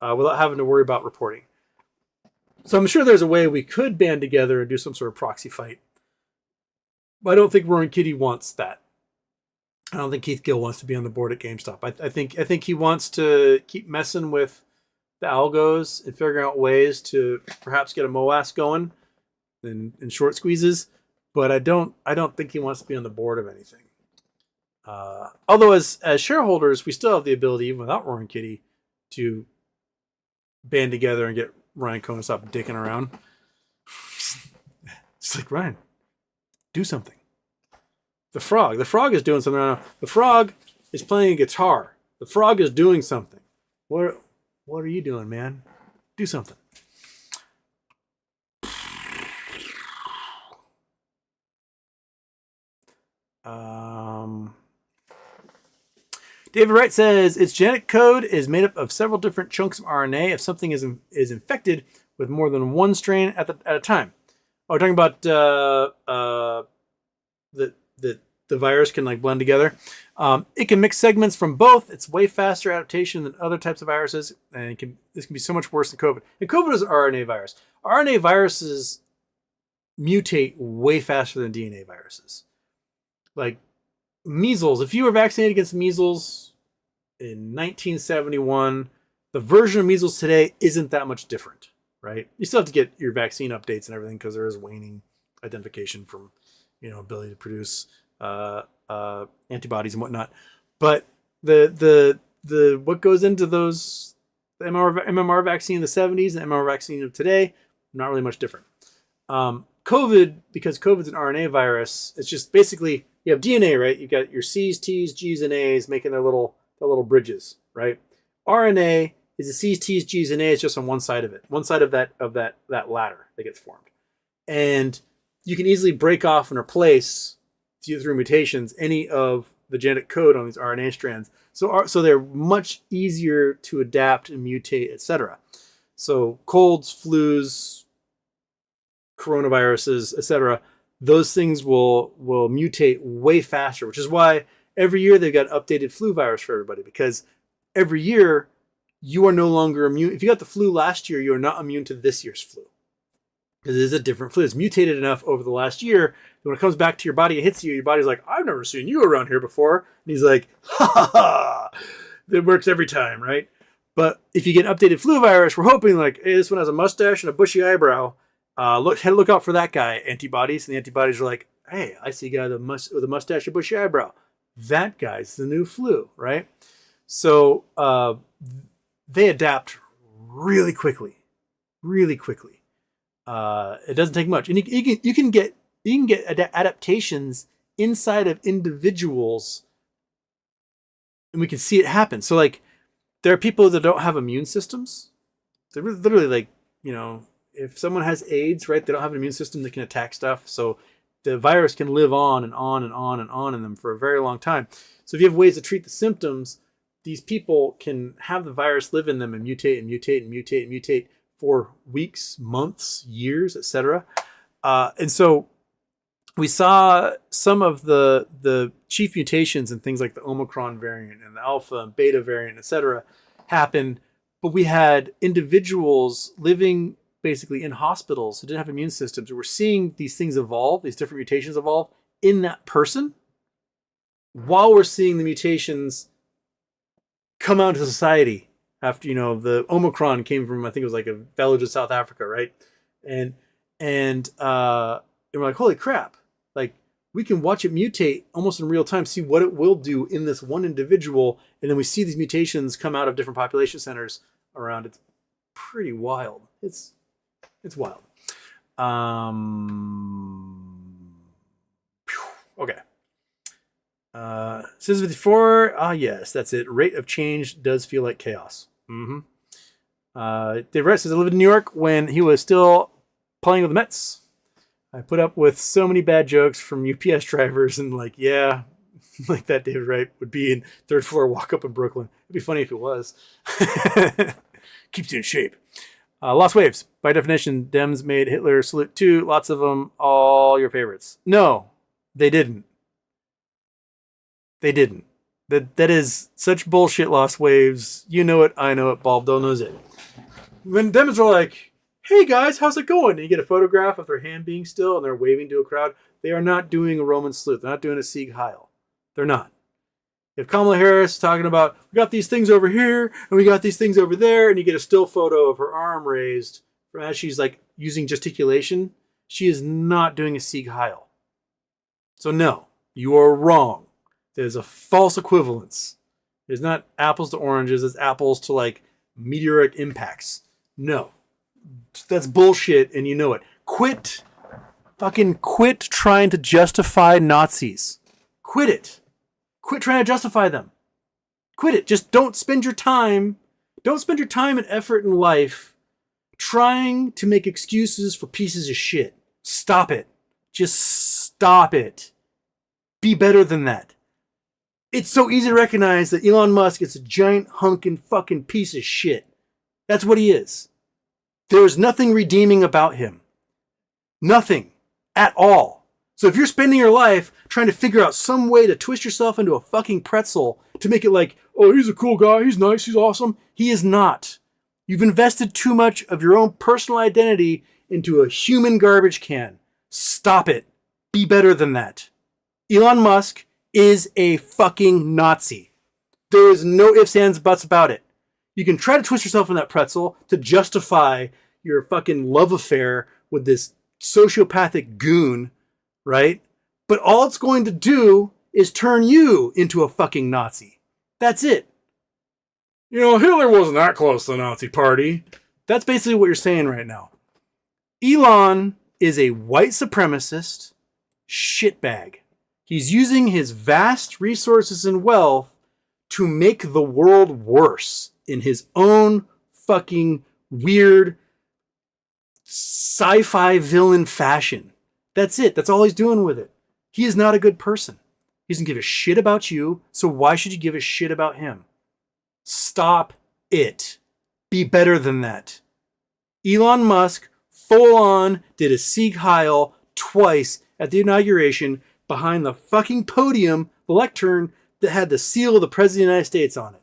without having to worry about reporting. So I'm sure there's a way we could band together and do some sort of proxy fight. But I don't think Roaring Kitty wants that. I don't think Keith Gill wants to be on the board at GameStop. I think he wants to keep messing with the algos and figuring out ways to perhaps get a MOAS going in short squeezes. But I don't think he wants to be on the board of anything. Although as shareholders, we still have the ability, even without Roaring Kitty, to band together and get Ryan Cohen to stop dicking around. It's like, Ryan, do something. The frog is doing something right now. The frog is playing a guitar. The frog is doing something. What are you doing, man? Do something. David Wright says its genetic code is made up of several different chunks of RNA. If something is infected with more than one strain at a time. Oh, we're talking about the virus can like blend together. It can mix segments from both. It's way faster adaptation than other types of viruses, and this can be so much worse than COVID. And COVID is an RNA virus. RNA viruses mutate way faster than DNA viruses. Like measles, if you were vaccinated against measles in 1971, the version of measles today isn't that much different, right? You still have to get your vaccine updates and everything because there is waning identification from, ability to produce antibodies and whatnot. But the what goes into those the MMR vaccine in the 70s and MMR vaccine of today, not really much different. COVID, because COVID's an RNA virus, it's just basically you have DNA, right? You got your C's, T's, G's, and A's making their little bridges, right? RNA is the C's, T's, G's, and A's just on one side of it, one side of that ladder that gets formed, and you can easily break off and replace through mutations any of the genetic code on these RNA strands. So they're much easier to adapt and mutate, etc. So colds, flus, coronaviruses, etc. Those things will mutate way faster, which is why every year they've got updated flu virus for everybody, because every year you are no longer immune. If you got the flu last year, you are not immune to this year's flu, because it is a different flu. It's mutated enough over the last year that when it comes back to your body and hits you, your body's like, I've never seen you around here before. And he's like, ha ha ha. It works every time, right? But if you get an updated flu virus, we're hoping like, hey, this one has a mustache and a bushy eyebrow. Look out for that guy. Antibodies, and the antibodies are like, hey, I see a guy with a mustache and bushy eyebrow. That guy's the new flu, right? So they adapt really quickly, really quickly. It doesn't take much, and you can get adaptations inside of individuals, and we can see it happen. So like, there are people that don't have immune systems. They're literally like, if someone has AIDS, right, they don't have an immune system that can attack stuff. So the virus can live on and on and on and on in them for a very long time. So if you have ways to treat the symptoms, these people can have the virus live in them and mutate and mutate and mutate and mutate for weeks, months, years, etc. And so we saw some of the chief mutations and things like the Omicron variant and the Alpha and Beta variant, etc., happen. But we had individuals living basically in hospitals who didn't have immune systems. We're seeing these things evolve, these different mutations evolve in that person, while we're seeing the mutations come out into society after, the Omicron came from, I think it was like a village in South Africa, right? And we're like, holy crap. Like, we can watch it mutate almost in real time, see what it will do in this one individual. And then we see these mutations come out of different population centers around. It's pretty wild. It's wild. Okay. Says 54. Yes, that's it. Rate of change does feel like chaos. Dave Wright says, I lived in New York when he was still playing with the Mets. I put up with so many bad jokes from UPS drivers, and like, yeah, like that David Wright would be in third floor walk up in Brooklyn. It'd be funny if it was. Keeps you in shape. Lost Waves. By definition, Dems made Hitler salute too. Lots of them. All your favorites. No, they didn't. They didn't. That is such bullshit, Lost Waves. You know it. I know it. Baldo knows it. When Dems are like, hey guys, how's it going? And you get a photograph of their hand being still and they're waving to a crowd. They are not doing a Roman salute. They're not doing a Sieg Heil. They're not. If Kamala Harris is talking about, we got these things over here and we got these things over there, and you get a still photo of her arm raised as she's like using gesticulation, she is not doing a Sieg Heil. So no, you are wrong. There's a false equivalence. It's not apples to oranges, it's apples to like meteoric impacts. No. That's bullshit and you know it. Fucking quit trying to justify Nazis. Quit it. Quit trying to justify them. Quit it. Just don't spend your time and effort in life trying to make excuses for pieces of shit. Stop it. Just stop it. Be better than that. It's so easy to recognize that Elon Musk is a giant hunkin' fucking piece of shit. That's what he is. There's nothing redeeming about him. Nothing. At all. So if you're spending your life trying to figure out some way to twist yourself into a fucking pretzel to make it like, oh, he's a cool guy, he's nice, he's awesome. He is not. You've invested too much of your own personal identity into a human garbage can. Stop it. Be better than that. Elon Musk is a fucking Nazi. There is no ifs, ands, buts about it. You can try to twist yourself in that pretzel to justify your fucking love affair with this sociopathic goon, right? But all it's going to do is turn you into a fucking Nazi. That's it. You know, Hitler wasn't that close to the Nazi party. That's basically what you're saying right now. Elon is a white supremacist shitbag. He's using his vast resources and wealth to make the world worse in his own fucking weird sci-fi villain fashion. That's it. That's all he's doing with it. He is not a good person. He doesn't give a shit about you, so why should you give a shit about him? Stop it. Be better than that. Elon Musk full on did a Sieg Heil twice at the inauguration behind the fucking podium, the lectern that had the seal of the President of the United States on it.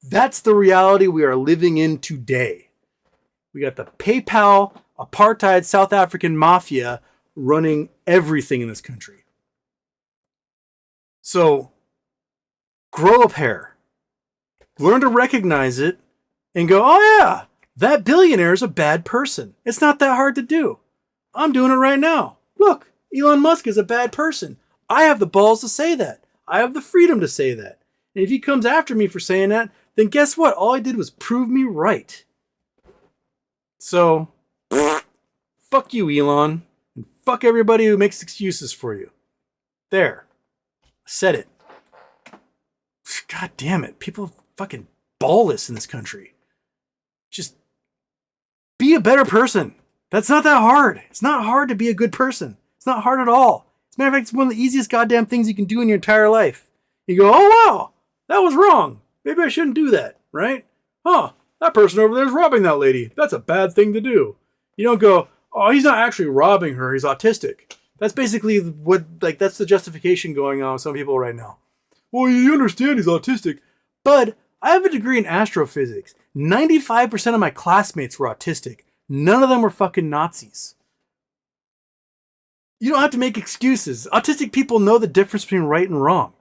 That's the reality we are living in today. We got the PayPal, apartheid South African mafia running everything in this country. So, grow a pair. Learn to recognize it and go, oh yeah, that billionaire is a bad person. It's not that hard to do. I'm doing it right now. Look, Elon Musk is a bad person. I have the balls to say that. I have the freedom to say that. And if he comes after me for saying that, then guess what? All I did was prove me right. So, fuck you, Elon. And fuck everybody who makes excuses for you. There. Said it. God damn it. People are fucking ballless in this country. Just be a better person. That's not that hard. It's not hard to be a good person. It's not hard at all. As a matter of fact, it's one of the easiest goddamn things you can do in your entire life. You go, oh wow, that was wrong. Maybe I shouldn't do that, right? Huh, that person over there is robbing that lady. That's a bad thing to do. You don't go, oh, he's not actually robbing her. He's autistic. That's basically what, like, that's the justification going on with some people right now. Well, you understand he's autistic. Bud, I have a degree in astrophysics. 95% of my classmates were autistic. None of them were fucking Nazis. You don't have to make excuses. Autistic people know the difference between right and wrong,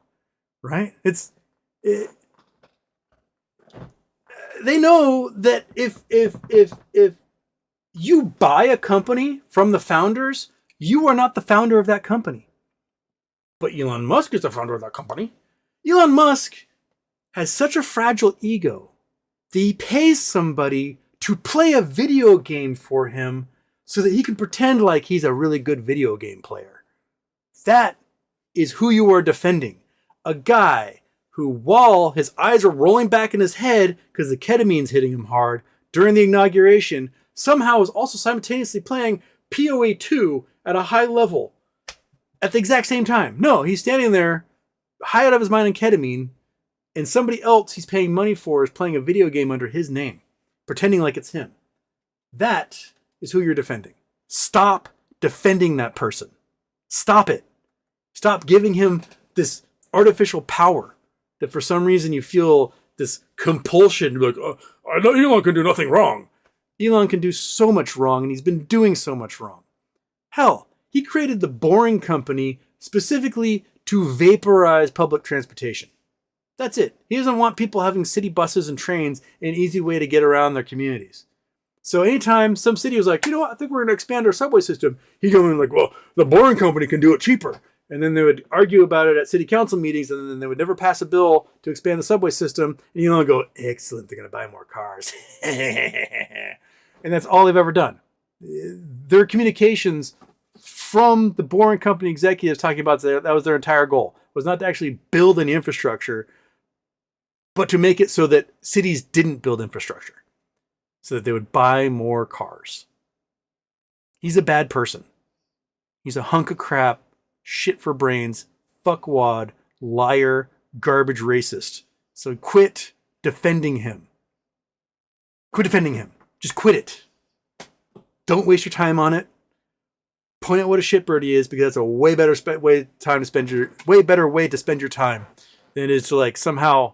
right? They know that if you buy a company from the founders, you are not the founder of that company. But Elon Musk is the founder of that company. Elon Musk has such a fragile ego that he pays somebody to play a video game for him so that he can pretend like he's a really good video game player. That is who you are defending. A guy who, while his eyes are rolling back in his head because the ketamine's hitting him hard during the inauguration, somehow is also simultaneously playing PoE 2 at a high level at the exact same time. No, he's standing there high out of his mind on ketamine, and somebody else he's paying money for is playing a video game under his name, pretending like it's him. That is who you're defending. Stop defending that person. Stop it. Stop giving him this artificial power that for some reason you feel this compulsion. You're like, oh, I know Elon can do nothing wrong. Elon can do so much wrong, and he's been doing so much wrong. Hell, he created the Boring Company specifically to vaporize public transportation. That's it. He doesn't want people having city buses and trains, an easy way to get around their communities. So anytime some city was like, you know what, I think we're going to expand our subway system, he'd go in like, well, the boring company can do it cheaper. And then they would argue about it at city council meetings, and then they would never pass a bill to expand the subway system. And you know, go, excellent, they're going to buy more cars. And that's all they've ever done. Their communications from the boring company executives talking about that was their entire goal, was not to actually build any infrastructure, but to make it so that cities didn't build infrastructure, so that they would buy more cars. He's a bad person. He's a hunk of crap, shit for brains, fuckwad, liar, garbage racist. So quit defending him. Quit defending him. Just quit it. Don't waste your time on it. Point out what a shitbird he is, because that's a way better way to spend your time than it is to like somehow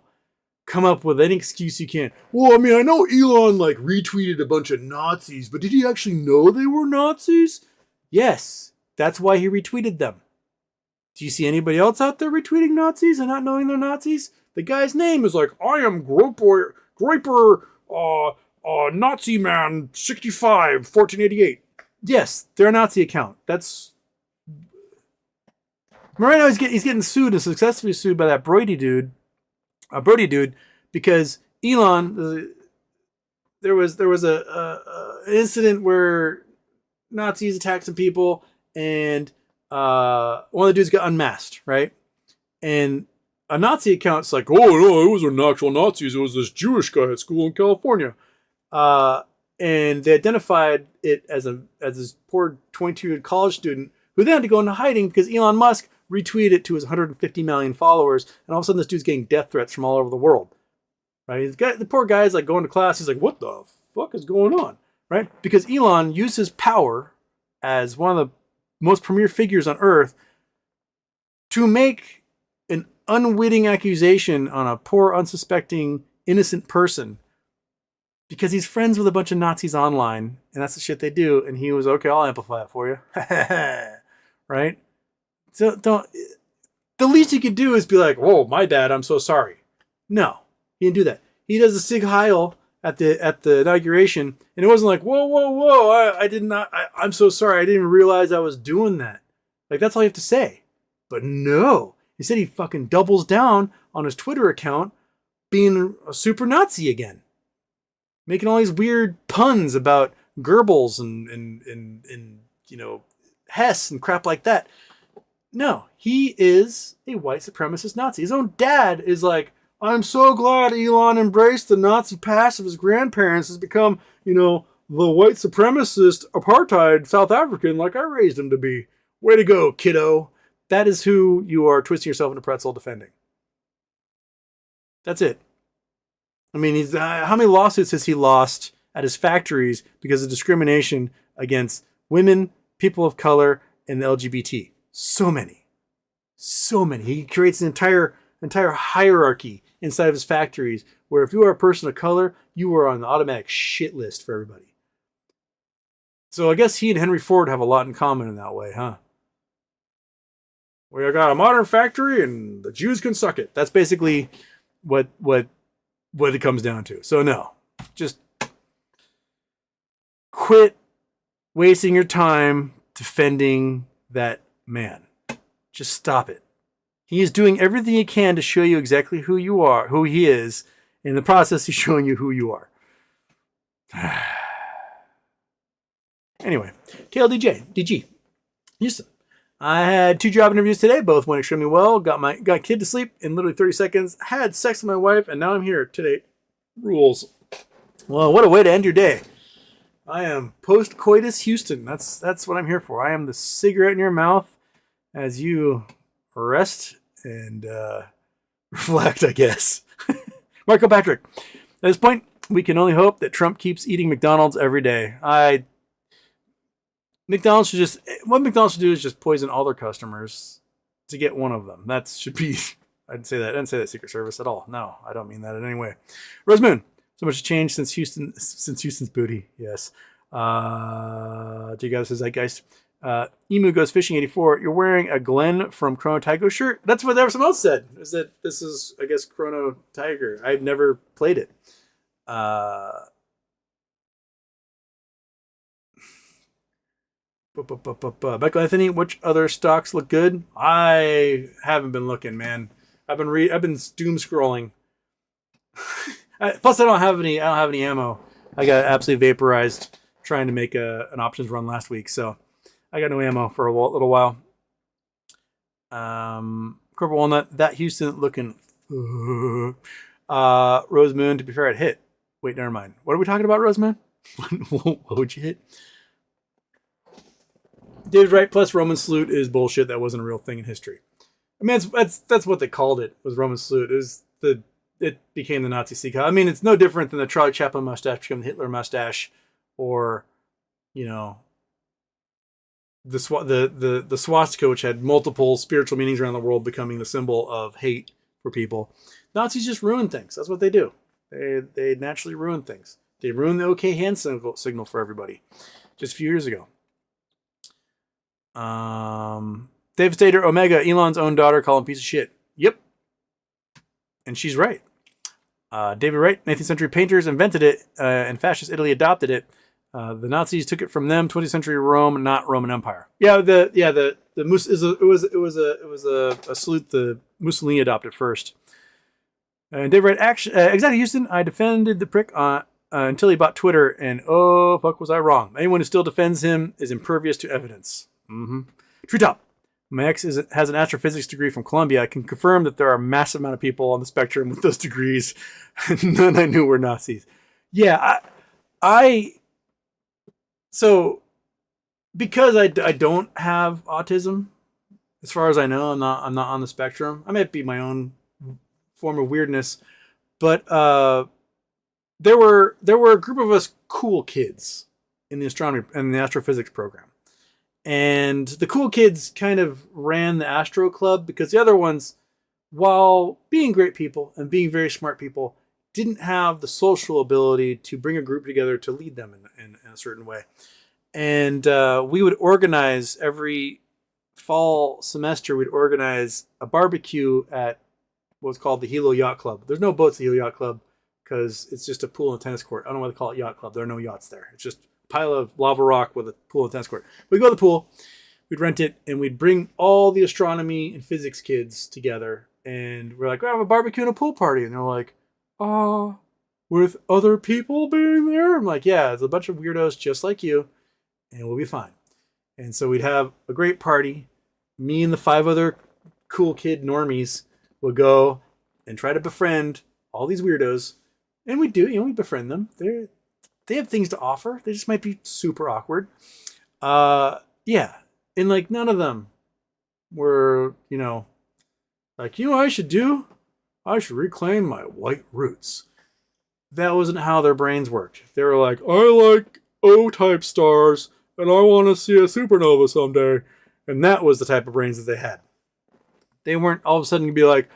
come up with any excuse you can. Well, I mean, I know Elon like retweeted a bunch of Nazis, but did he actually know they were Nazis? Yes, that's why he retweeted them. Do you see anybody else out there retweeting Nazis and not knowing they're Nazis? The guy's name is like, I am Groiper, Nazi man 65, 1488. Yes, they're a Nazi account. That's right now he's getting sued and successfully sued by that Brody dude, because Elon, there was a incident where Nazis attacked some people, and one of the dudes got unmasked, right? And a Nazi account's like, oh no, it wasn't actual Nazis, it was this Jewish guy at school in California. And they identified it as this poor 22-year-old college student who then had to go into hiding because Elon Musk retweeted it to his 150 million followers, and all of a sudden this dude's getting death threats from all over the world. Right? The poor guy's like going to class, he's like, what the fuck is going on? Right? Because Elon used his power as one of the most premier figures on earth to make an unwitting accusation on a poor, unsuspecting, innocent person, because he's friends with a bunch of Nazis online, and that's the shit they do. And he was, okay, I'll amplify it for you. Right? So the least you could do is be like, whoa, my bad, I'm so sorry. No, he didn't do that. He does a Sig Heil at the inauguration, and it wasn't like, whoa, I'm so sorry, I didn't realize I was doing that. Like, that's all you have to say. But no, instead he fucking doubles down on his Twitter account being a super Nazi again. Making all these weird puns about Goebbels and you know, Hess and crap like that. No, he is a white supremacist Nazi. His own dad is like, I'm so glad Elon embraced the Nazi past of his grandparents, has become, you know, the white supremacist apartheid South African like I raised him to be. Way to go, kiddo. That is who you are twisting yourself into pretzel defending. That's it. I mean, how many lawsuits has he lost at his factories because of discrimination against women, people of color, and the LGBT? So many. He creates an entire hierarchy inside of his factories where if you are a person of color, you are on the automatic shit list for everybody. So I guess he and Henry Ford have a lot in common in that way, huh? We got a modern factory and the Jews can suck it. That's basically what it comes down to. So no, just quit wasting your time defending that man. Just stop it. He is doing everything he can to show you exactly who you are, who he is. In the process, he's showing you who you are. Anyway, DG, Houston. I had 2 job interviews today. Both went extremely well. Got kid to sleep in literally 30 seconds. Had sex with my wife, and now I'm here today. Rules. Well, what a way to end your day. I am post-coitus Houston. That's what I'm here for. I am the cigarette in your mouth as you rest and reflect, I guess. Marco Patrick. At this point, we can only hope that Trump keeps eating McDonald's every day. McDonald's should do is just poison all their customers to get one of them. That should be, I didn't say that Secret Service at all. No, I don't mean that in any way. Rose Moon. So much has changed since Houston's booty. Yes. Do you guys say Zeitgeist? Emu Goes Fishing 84. You're wearing a Glenn from Chrono Tiger shirt. That's what someone else said. Is that this is, I guess, Chrono Tiger. I've never played it. Michael Anthony, which other stocks look good? I haven't been looking, man. I've been doom scrolling. Plus, I don't have any ammo. I got absolutely vaporized trying to make an options run last week, so I got no ammo for a little while. Corporate Walnut, that Houston looking. Rose Moon, to be fair, I'd hit. Wait, never mind. What are we talking about, Rose Moon? What would you hit? David Wright plus Roman salute is bullshit. That wasn't a real thing in history. I mean, that's what they called it, was Roman salute. It became the Nazi Sieg. I mean, it's no different than the Charlie Chaplin mustache became the Hitler mustache, or, you know, the swastika, which had multiple spiritual meanings around the world, becoming the symbol of hate for people. Nazis just ruin things. That's what they do. They naturally ruin things. They ruined the OK hand signal for everybody just a few years ago. Devastator Omega, Elon's own daughter, call him piece of shit. Yep. And she's right. David Wright, 19th century painters invented it, and fascist Italy adopted it. The Nazis took it from them. 20th century Rome, not Roman Empire. It was a salute the Mussolini adopted first. And David Wright, exactly, Houston. I defended the prick until he bought Twitter, and oh fuck, was I wrong? Anyone who still defends him is impervious to evidence. Treetop. My ex has an astrophysics degree from Columbia. I can confirm that there are a massive amount of people on the spectrum with those degrees. None I knew were Nazis. Yeah, so because I don't have autism, as far as I know, I'm not on the spectrum. I might be my own form of weirdness, but there were a group of us cool kids in the astronomy and the astrophysics program. And the cool kids kind of ran the Astro Club because the other ones, while being great people and being very smart people, didn't have the social ability to bring a group together to lead them in a certain way. And we would organize every fall semester, we'd organize a barbecue at what's called the Hilo Yacht Club. There's no boats at the Hilo Yacht Club because it's just a pool and a tennis court. I don't know why they call it Yacht Club. There are no yachts there. It's just pile of lava rock with a pool and tennis court. We'd go to the pool, we'd rent it, and we'd bring all the astronomy and physics kids together. And we're like, we have a barbecue and a pool party. And they're like, with other people being there? I'm like, yeah, it's a bunch of weirdos just like you, and we'll be fine. And so we'd have a great party. Me and the 5 other cool kid normies would go and try to befriend all these weirdos. And we do, we befriend them. They have things to offer. They just might be super awkward. Yeah. And like none of them were, like, what I should do? I should reclaim my white roots. That wasn't how their brains worked. They were like, I like O-type stars and I want to see a supernova someday. And that was the type of brains that they had. They weren't all of a sudden going to be like,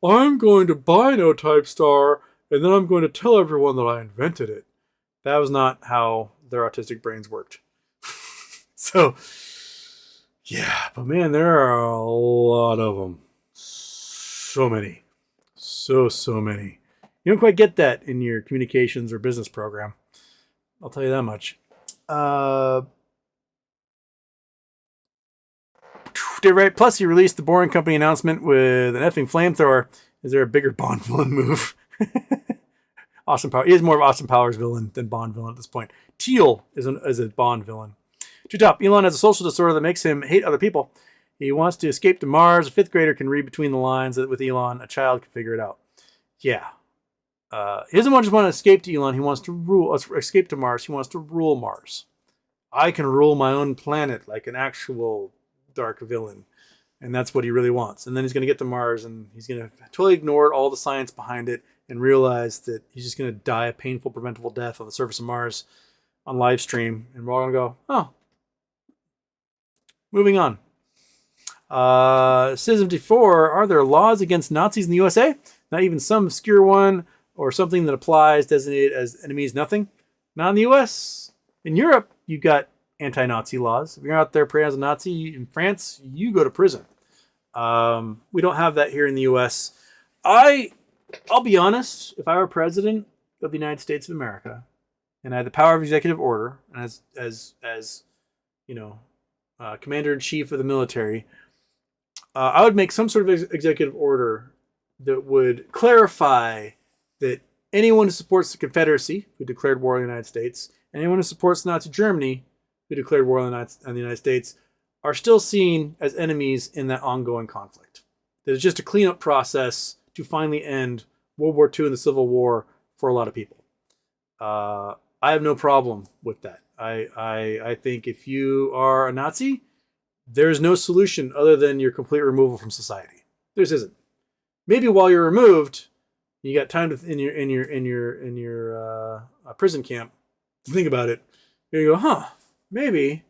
I'm going to buy an O-type star and then I'm going to tell everyone that I invented it. That was not how their autistic brains worked. So, yeah, but man, there are a lot of them. So many. So many. You don't quite get that in your communications or business program. I'll tell you that much. Right. Plus, he released the Boring Company announcement with an effing flamethrower. Is there a bigger Bond villain move? Austin Powers. He is more of Austin Powers villain than Bond villain at this point. Teal is a Bond villain. Top. Elon has a social disorder that makes him hate other people. He wants to escape to Mars. A 5th grader can read between the lines. With Elon, a child can figure it out. Yeah. He doesn't just want to escape to Elon. He wants to escape to Mars. He wants to rule Mars. I can rule my own planet like an actual dark villain. And that's what he really wants. And then he's going to get to Mars and he's going to totally ignore all the science behind it and realize that he's just going to die a painful, preventable death on the surface of Mars on live stream. And we're all going to go, oh. Moving on. Citizen 54, are there laws against Nazis in the USA? Not even some obscure one or something that applies designated as enemies, nothing. Not in the US. In Europe, you got anti-Nazi laws. If you're out there praying as a Nazi in France, you go to prison. We don't have that here in the U.S. I'll be honest. If I were president of the United States of America, and I had the power of executive order, and as you know, commander in chief of the military, I would make some sort of executive order that would clarify that anyone who supports the Confederacy, who declared war on the United States, and anyone who supports Nazi Germany, who declared war on the United States, are still seen as enemies in that ongoing conflict. There's just a cleanup process to finally end World War II and the Civil War for a lot of people. I have no problem with that. I think if you are a Nazi, there's no solution other than your complete removal from society. There just isn't. Maybe while you're removed, you got time to in your prison camp to think about it. You go, maybe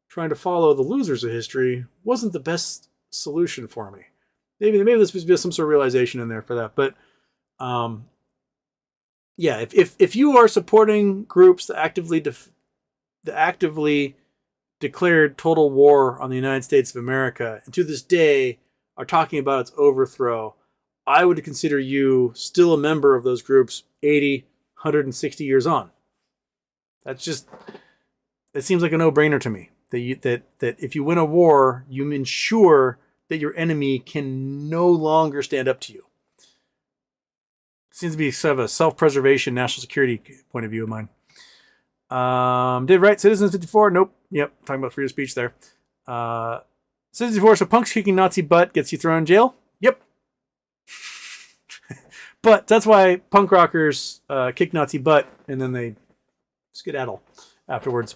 trying to follow the losers of history wasn't the best solution for me. Maybe there's supposed to be some sort of realization in there for that. But yeah, if you are supporting groups that actively declared total war on the United States of America, and to this day are talking about its overthrow, I would consider you still a member of those groups 80, 160 years on. That's just, it seems like a no-brainer to me. That if you win a war, you ensure that your enemy can no longer stand up to you. It seems to be sort of a self-preservation, national security point of view of mine. Did right, Citizens 54? Nope. Yep, talking about freedom of speech there. Citizens 54, so punks kicking Nazi butt gets you thrown in jail? Yep. But that's why punk rockers kick Nazi butt and then they skedaddle afterwards.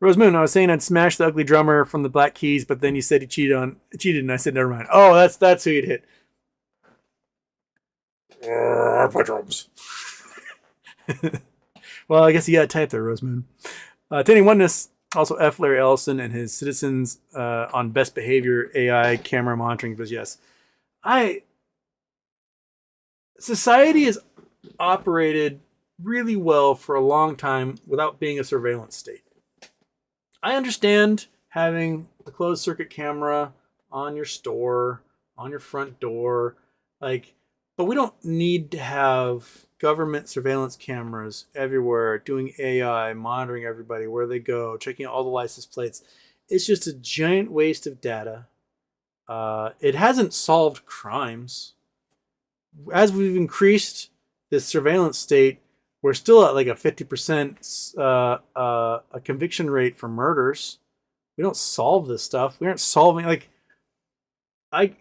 Rose Moon, I was saying I'd smash the ugly drummer from the Black Keys, but then you said he cheated, and I said never mind. Oh, that's who you'd hit. My drums. Well, I guess you got to type there, Rose Moon. Attending Oneness, also F. Larry Ellison and his Citizens on Best Behavior AI Camera Monitoring. Because yes, society has operated really well for a long time without being a surveillance state. I understand having a closed circuit camera on your store, on your front door, but we don't need to have government surveillance cameras everywhere doing AI, monitoring everybody, where they go, checking out all the license plates. It's just a giant waste of data. It hasn't solved crimes. As we've increased this surveillance state, we're still at like a 50% a conviction rate for murders. We don't solve this stuff. We aren't solving,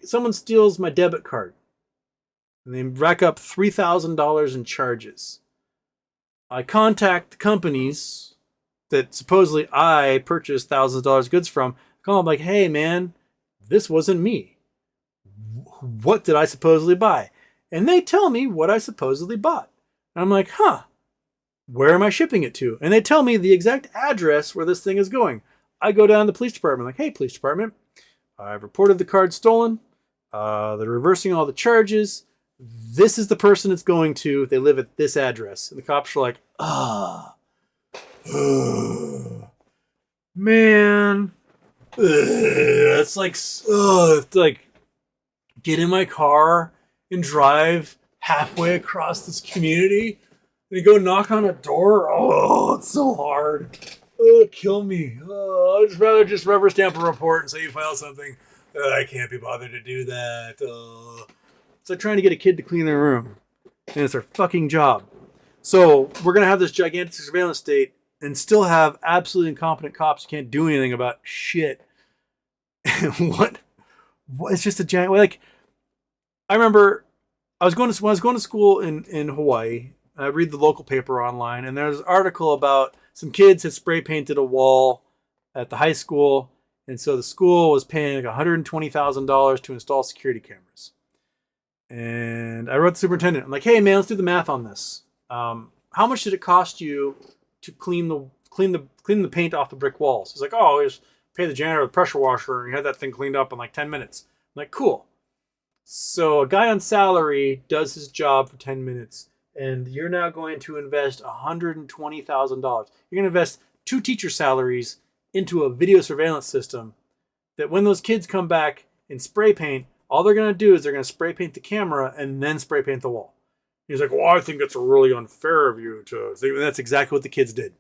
someone steals my debit card and they rack up $3,000 in charges. I contact the companies that supposedly I purchased thousands of dollars of goods from. I call them like, hey man, this wasn't me. What did I supposedly buy? And they tell me what I supposedly bought. And I'm like, where am I shipping it to? And they tell me the exact address where this thing is going. I go down to the police department, like, hey, police department, I've reported the card stolen. They're reversing all the charges. This is the person it's going to. They live at this address. And the cops are like, man. It's like, get in my car and drive halfway across this community and you go knock on a door. Oh, it's so hard. Oh, kill me. Oh, I'd just rather just rubber stamp a report and say you filed something. I can't be bothered to do that. It's like trying to get a kid to clean their room. And it's their fucking job. So we're going to have this gigantic surveillance state and still have absolutely incompetent cops who can't do anything about shit. What? It's just a giant... I remember when I was going to school in Hawaii, I read the local paper online, and there's an article about some kids had spray painted a wall at the high school, and so the school was paying like $120,000 to install security cameras. And I wrote the superintendent. I'm like, hey man, let's do the math on this. How much did it cost you to clean the paint off the brick walls? He's like, oh, just pay the janitor with a pressure washer, and you had that thing cleaned up in like 10 minutes. I'm like, cool. So a guy on salary does his job for 10 minutes, and you're now going to invest $120,000. You're going to invest 2 teacher salaries into a video surveillance system that when those kids come back and spray paint, all they're going to do is they're going to spray paint the camera and then spray paint the wall. He's like, well, I think it's really unfair of you to think. And that's exactly what the kids did.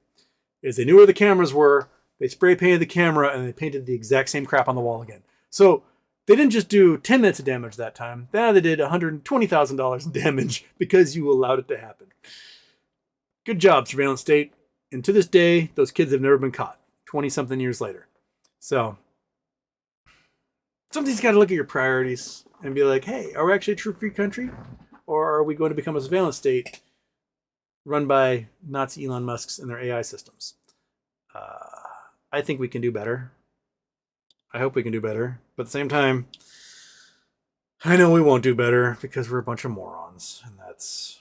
Is they knew where the cameras were, they spray painted the camera, and they painted the exact same crap on the wall again. So they didn't just do 10 minutes of damage that time. Now they did $120,000 in damage because you allowed it to happen. Good job, surveillance state. And to this day, those kids have never been caught, 20-something years later. So somebody's got to look at your priorities and be like, hey, are we actually a true free country? Or are we going to become a surveillance state run by Nazi Elon Musks and their AI systems? I think we can do better. I hope we can do better. But at the same time, I know we won't do better because we're a bunch of morons. And that's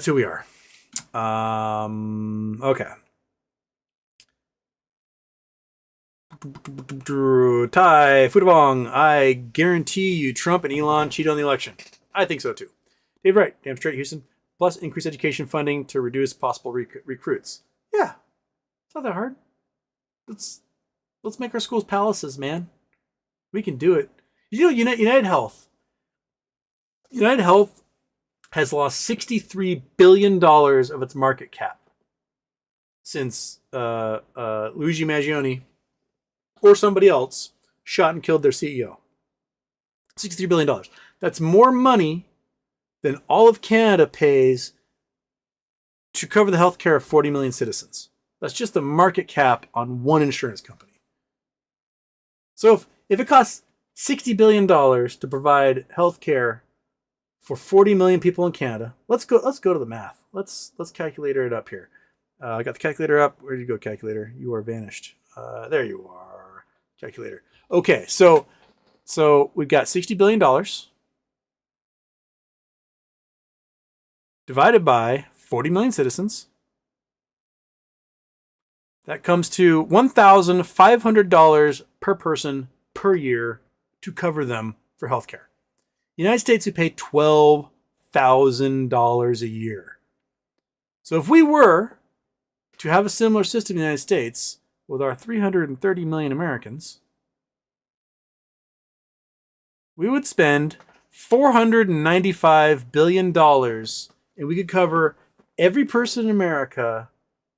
who we are. Okay. Tai Futabong, I guarantee you Trump and Elon cheat on the election. I think so too. Dave Wright, damn straight Houston. Plus increase education funding to reduce possible recruits. Yeah. It's not that hard. Let's make our schools palaces, man. We can do it. You know, United Health. United Health has lost $63 billion of its market cap since Luigi Maggioni or somebody else shot and killed their CEO. $63 billion. That's more money than all of Canada pays to cover the health care of 40 million citizens. That's just the market cap on one insurance company. So if it costs $60 billion to provide health care for 40 million people in Canada, let's go to the math. Let's calculator it up here. I got the calculator up. Where did you go, calculator? You are vanished. There you are, calculator. Okay, so we've got $60 billion divided by 40 million citizens. That comes to $1,500 per person per year to cover them for healthcare. The United States, we pay $12,000 a year. So if we were to have a similar system in the United States with our 330 million Americans, we would spend $495 billion and we could cover every person in America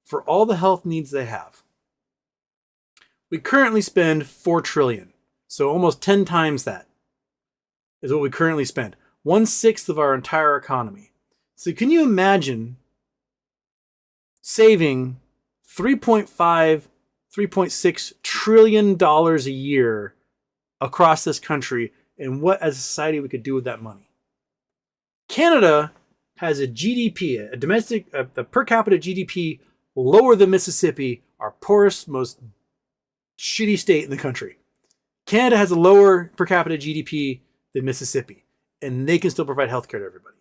for all the health needs they have. We currently spend $4 trillion. So almost 10 times that is what we currently spend. 1/6 of our entire economy. So can you imagine saving $3.5, $3.6 trillion a year across this country and what as a society we could do with that money? Canada has a GDP, a per capita GDP lower than Mississippi, our poorest, most shitty state in the country. Canada has a lower per capita GDP than Mississippi, and they can still provide healthcare to everybody.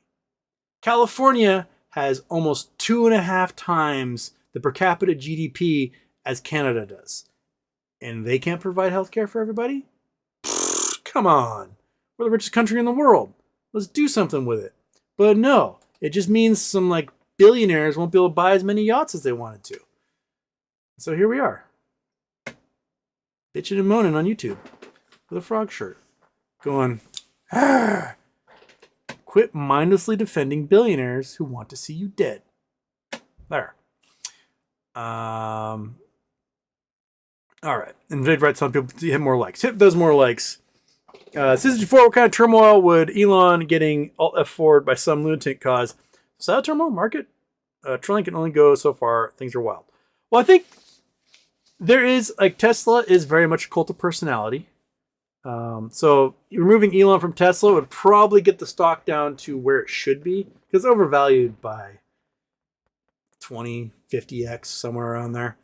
California has almost 2.5 times the per capita GDP as Canada does, and they can't provide healthcare for everybody? Come on. We're the richest country in the world. Let's do something with it. But no, it just means some billionaires won't be able to buy as many yachts as they wanted to. So here we are, bitching and moaning on YouTube with a frog shirt, going, quit mindlessly defending billionaires who want to see you dead. There. All right. And Vid writes on people to hit more likes. Hit those more likes. Citizenship 4, what kind of turmoil would Elon getting Alt F4'd by some lunatic cause? Is that a turmoil market? Trillion can only go so far. Things are wild. Well, I think there is, Tesla is very much a cult of personality. So removing Elon from Tesla would probably get the stock down to where it should be, because it's overvalued by 20, 50x, somewhere around there.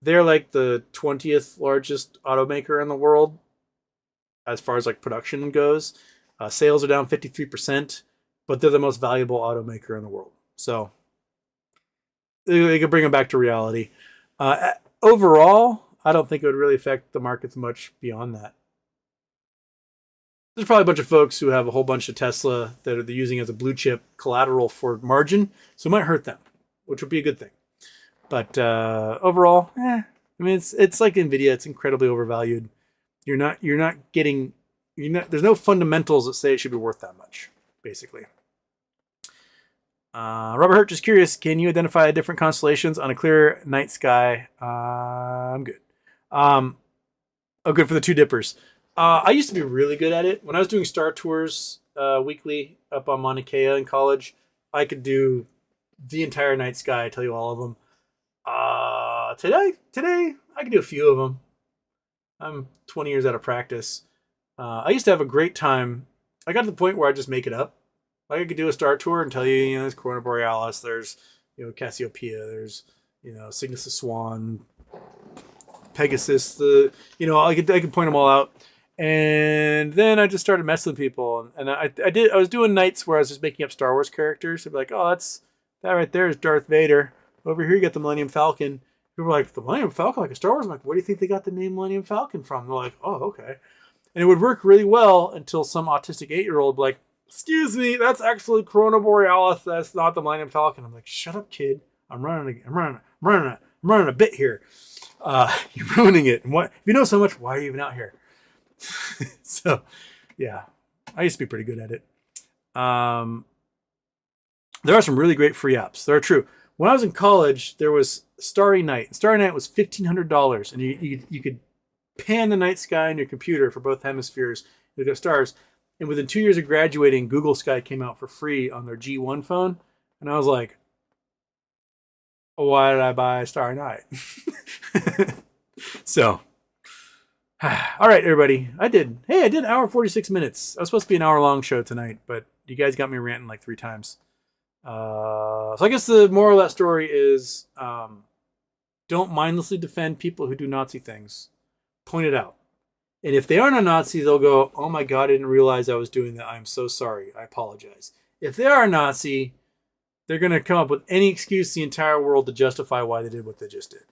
They're the 20th largest automaker in the world as far as production goes. Sales are down 53%, but they're the most valuable automaker in the world. So they could bring them back to reality. Overall, I don't think it would really affect the markets much beyond that. There's probably a bunch of folks who have a whole bunch of Tesla that they're using as a blue chip collateral for margin, so it might hurt them, which would be a good thing. But overall, I mean, it's like Nvidia. It's incredibly overvalued. You're not getting there's no fundamentals that say it should be worth that much, basically. Robert Hurt, just curious, can you identify different constellations on a clear night sky? I'm good. Good for the two dippers. I used to be really good at it. When I was doing star tours weekly up on Mauna Kea in college, I could do the entire night sky, tell you all of them. Today, I can do a few of them. I'm 20 years out of practice. I used to have a great time. I got to the point where I just make it up. Like I could do a star tour and tell you, there's Corona Borealis, there's, Cassiopeia, there's, Cygnus of Swan, Pegasus, I could point them all out. And then I just started messing with people. And I was doing nights where I was just making up Star Wars characters. I'd be like, oh, that right there is Darth Vader. Over here you got the Millennium Falcon. People were like, the Millennium Falcon, like a Star Wars? I'm like, where do you think they got the name Millennium Falcon from? They're like, oh, okay. And it would work really well until some autistic 8-year-old would be like, excuse me, that's actually Corona Borealis. That's not the Millennium Falcon. I'm like, shut up, kid. I'm running a bit here. You're ruining it. And what if you know so much? Why are you even out here? So, yeah, I used to be pretty good at it. There are some really great free apps. They're true. When I was in college, there was Starry Night. Starry Night was $1,500, and you could pan the night sky on your computer for both hemispheres. You look at stars. And within 2 years of graduating, Google Sky came out for free on their G1 phone. And I was like, why did I buy Starry Night? So, all right, everybody. I did an hour and 46 minutes. I was supposed to be an hour-long show tonight, but you guys got me ranting like 3 times. So I guess the moral of that story is don't mindlessly defend people who do Nazi things. Point it out. And if they aren't a Nazi, they'll go, oh my God, I didn't realize I was doing that. I'm so sorry. I apologize. If they are a Nazi, they're going to come up with any excuse in the entire world to justify why they did what they just did.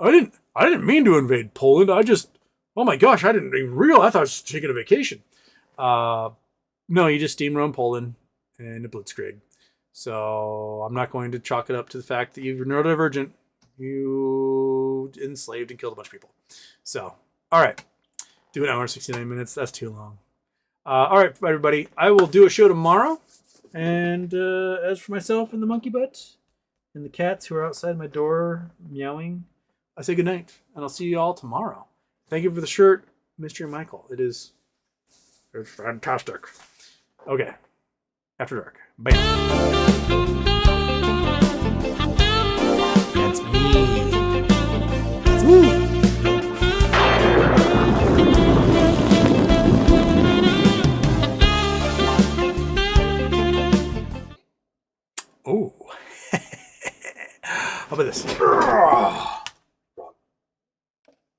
I didn't mean to invade Poland. Oh my gosh, I didn't even realize. I thought I was just taking a vacation. No, you just steamrolled Poland in a blitzkrieg. So I'm not going to chalk it up to the fact that you're neurodivergent. You enslaved and killed a bunch of people. So, all right. Do an hour and 69 minutes. That's too long. All right, everybody. I will do a show tomorrow. And as for myself and the monkey butt and the cats who are outside my door meowing, I say good night. And I'll see you all tomorrow. Thank you for the shirt, Mr. Michael. It's fantastic. Okay. After dark. Bye. That's me. That's me. Oh. How about this?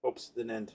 Oops, didn't end.